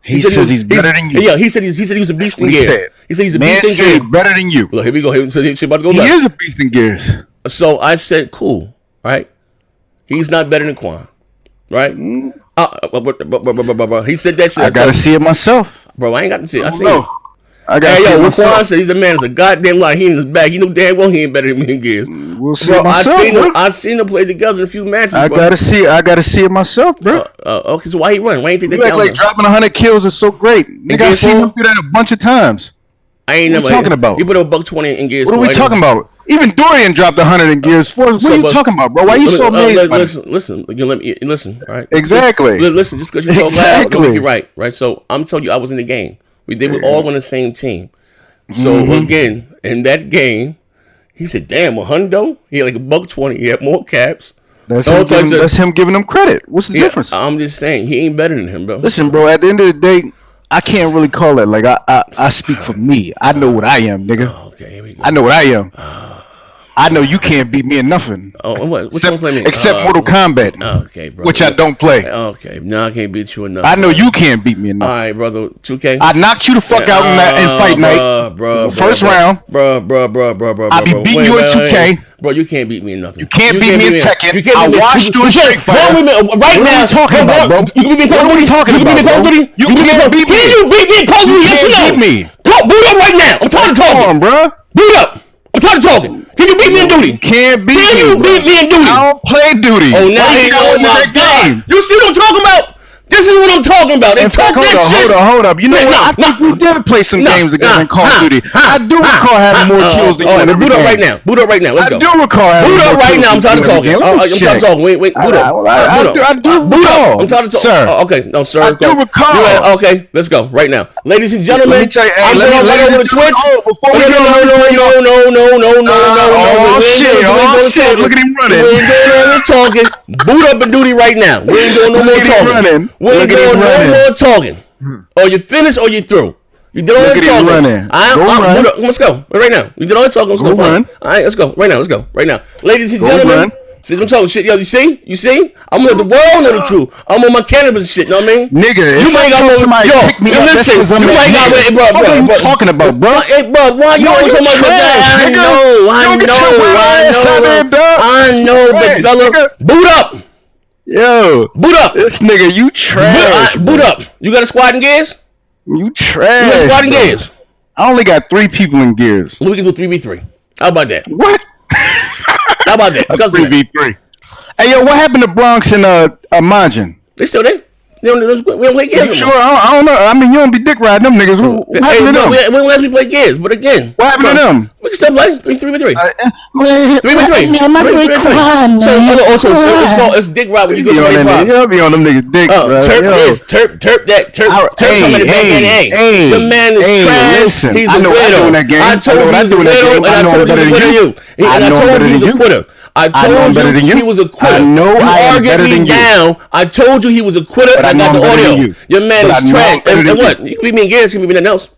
He says he's better than you. Yeah, he said he was a beast in gears. He said he's a beast in gears. Man said better than you. Look, here we go. He's about to go he back. He is a beast in gears. So I said, cool, right? He's not better than Quan, right? He said that shit. I gotta see it myself, bro. I ain't got to see it. I see it. I got to see it myself. Quan said he's a man. Is a goddamn lie. He in his bag. You know damn well he ain't better than me in gears. We'll see it myself, I seen them play together in a few matches. I gotta see it myself, bro. Okay, so why he run? Why ain't take that? You act like dropping 100 kills is so great. Nigga, I seen him do that a bunch of times. I ain't never. What are you talking about? You put a $120 in gears. What are we talking about? Even Dorian dropped 100 in gears. What are you talking about, bro? Why are you so amazed? Listen. You let me listen, right? Exactly. Listen, just because you talk loud, don't make it right? So I'm telling you, I was in the game. They were all on the same team. So again, in that game, he said, "Damn, $100." He had like $120. He had more caps. That's him giving him credit. What's the difference? I'm just saying he ain't better than him, bro. Listen, bro. At the end of the day, I can't really call it. Like I speak for me. I know what I am, nigga. Oh, okay, here we go. I know what I am. I know you can't beat me in nothing. Oh, what? Which one play me? Except Mortal Kombat. Okay, bro. Which I don't play. Okay, no, I can't beat you enough. I know you can't beat me enough. All right, brother. 2K. I knocked you the fuck out in fight night. First round. Bro. I be beating you in 2K. Bro, you can't beat me in nothing. You can't beat me in Tekken. I watched you in Street Fighter. Right now. What are you talking about, bro? You can beat me in Call of Duty. What are you talking about, bro? You can't beat me. Can you beat me in Call of Duty? Yes or no? You can't beat me. Boot up right now. I'm tired of talking. Come on, bro. Boot up. I'm tired of talking. Can you beat me in Duty? Can't beat me. Can you beat me in Duty? I don't play Duty. Oh, now you know my God. You see what I'm talking about? This is what I'm talking about. They talk that shit. Hold up. You know what? I think we did play some games together in Call of Duty. I do recall having more kills than you. All right, boot up right now. Boot up right now. Let's go. I do recall having boot up right now. I'm tired of talking. I'm tired of talking. Wait. Boot up. I do recall. I'm tired of talking. Sir. Okay. No, sir. I do recall. Okay. Let's go right now. Ladies and gentlemen, let me tell you, I'm going right over to Twitch. No. Oh, shit. Look at him running. We ain't doing all this talking. Boot up and duty right now. We ain't doing no more talking. We ain't doing no more talking. Or you finished or you through. You did all that talking. Let's go right now. You did all that talking. Let's go. All right, let's go right now. Let's go right now, ladies and gentlemen. See what I'm talking shit, yo. You see? I'm gonna let the world know the truth. I'm on my cannabis shit. Know what I mean? Nigga, you might got somebody pick me up. Listen, you might got bro. What are you talking about, bro? Hey, bro, why you always talking about that? I know, big fella. Boot up. Yo, boot up. This nigga, you trash. Boot up. You got a squad in gears? You trash. You got a squad in gears? I only got 3 people in gears. We can do 3v3. How about that? What? How about that? That's 3v3. Hey, yo, what happened to Bronx and Manjan? They still there. We don't play games. You sure? I don't know. I mean, you don't be dick riding them niggas. What happened to them? We don't let me play games, but again. What happened to them? We can still play 3v3. 3v3. So it's dick ride when you go to the bar. You'll be on them niggas dick, bro. Turp coming to back. The man is trash. He's a widow. I told you he's a widow, and I told you he's a widow. And I told you he's a quitter. I told you he was a quitter. You argued me down. I told you he was a quitter, and I got the audio. Your man is trash. And what? You can be me in gears, you can be nothing else.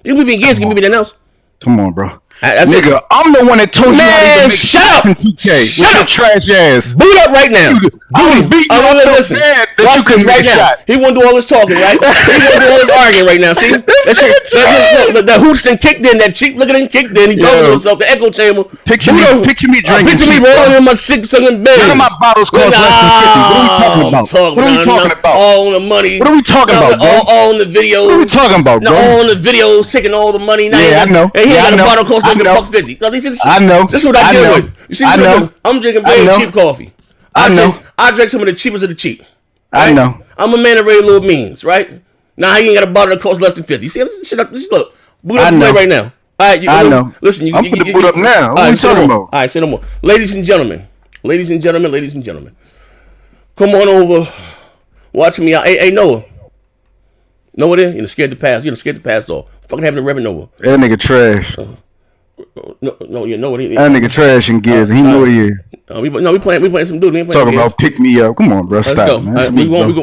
You can be me in gears, you can be nothing else. Come on, bro. Nigga, I'm the one that told you how to make shut up! Shut up, trash ass. Boot up right now. I beat you up so bad that you couldn't right now. He won't do all this talking, right? He won't do all this arguing right now. See, the Houston kicked in, that cheap looking kicked in. He told himself the echo chamber. Picture me drinking. Picture me rolling in my 600 beds. None of my bottles cost less than 50. What are we talking about? What are we talking about? All the money. What are we talking about, bro? All in the videos. What are we talking about, bro? All in the videos, taking all the money. Yeah, I know. And he got a bottle cost less than $1.50. I know. This is what I deal with. You see, I'm drinking very cheap coffee. I drink some of the cheapest of the cheap. Right? I know. I'm a man of very little means, right? Now he ain't got a bottle that costs less than 50. See, this shit up. Look, boot up and play right now. All right, I know. Listen, I'm gonna boot up now. What are you talking about? All right, say no more. Ladies and gentlemen, come on over. Watch me out. Hey, Noah. Noah there? You're scared to pass. You're scared to pass off. Fucking having a revenue Noah. That nigga trash. No, you know what he is. That nigga trash in gears. He know what he is. We playing some dude. Talking about pick me up. Come on, bro. Stop, man. We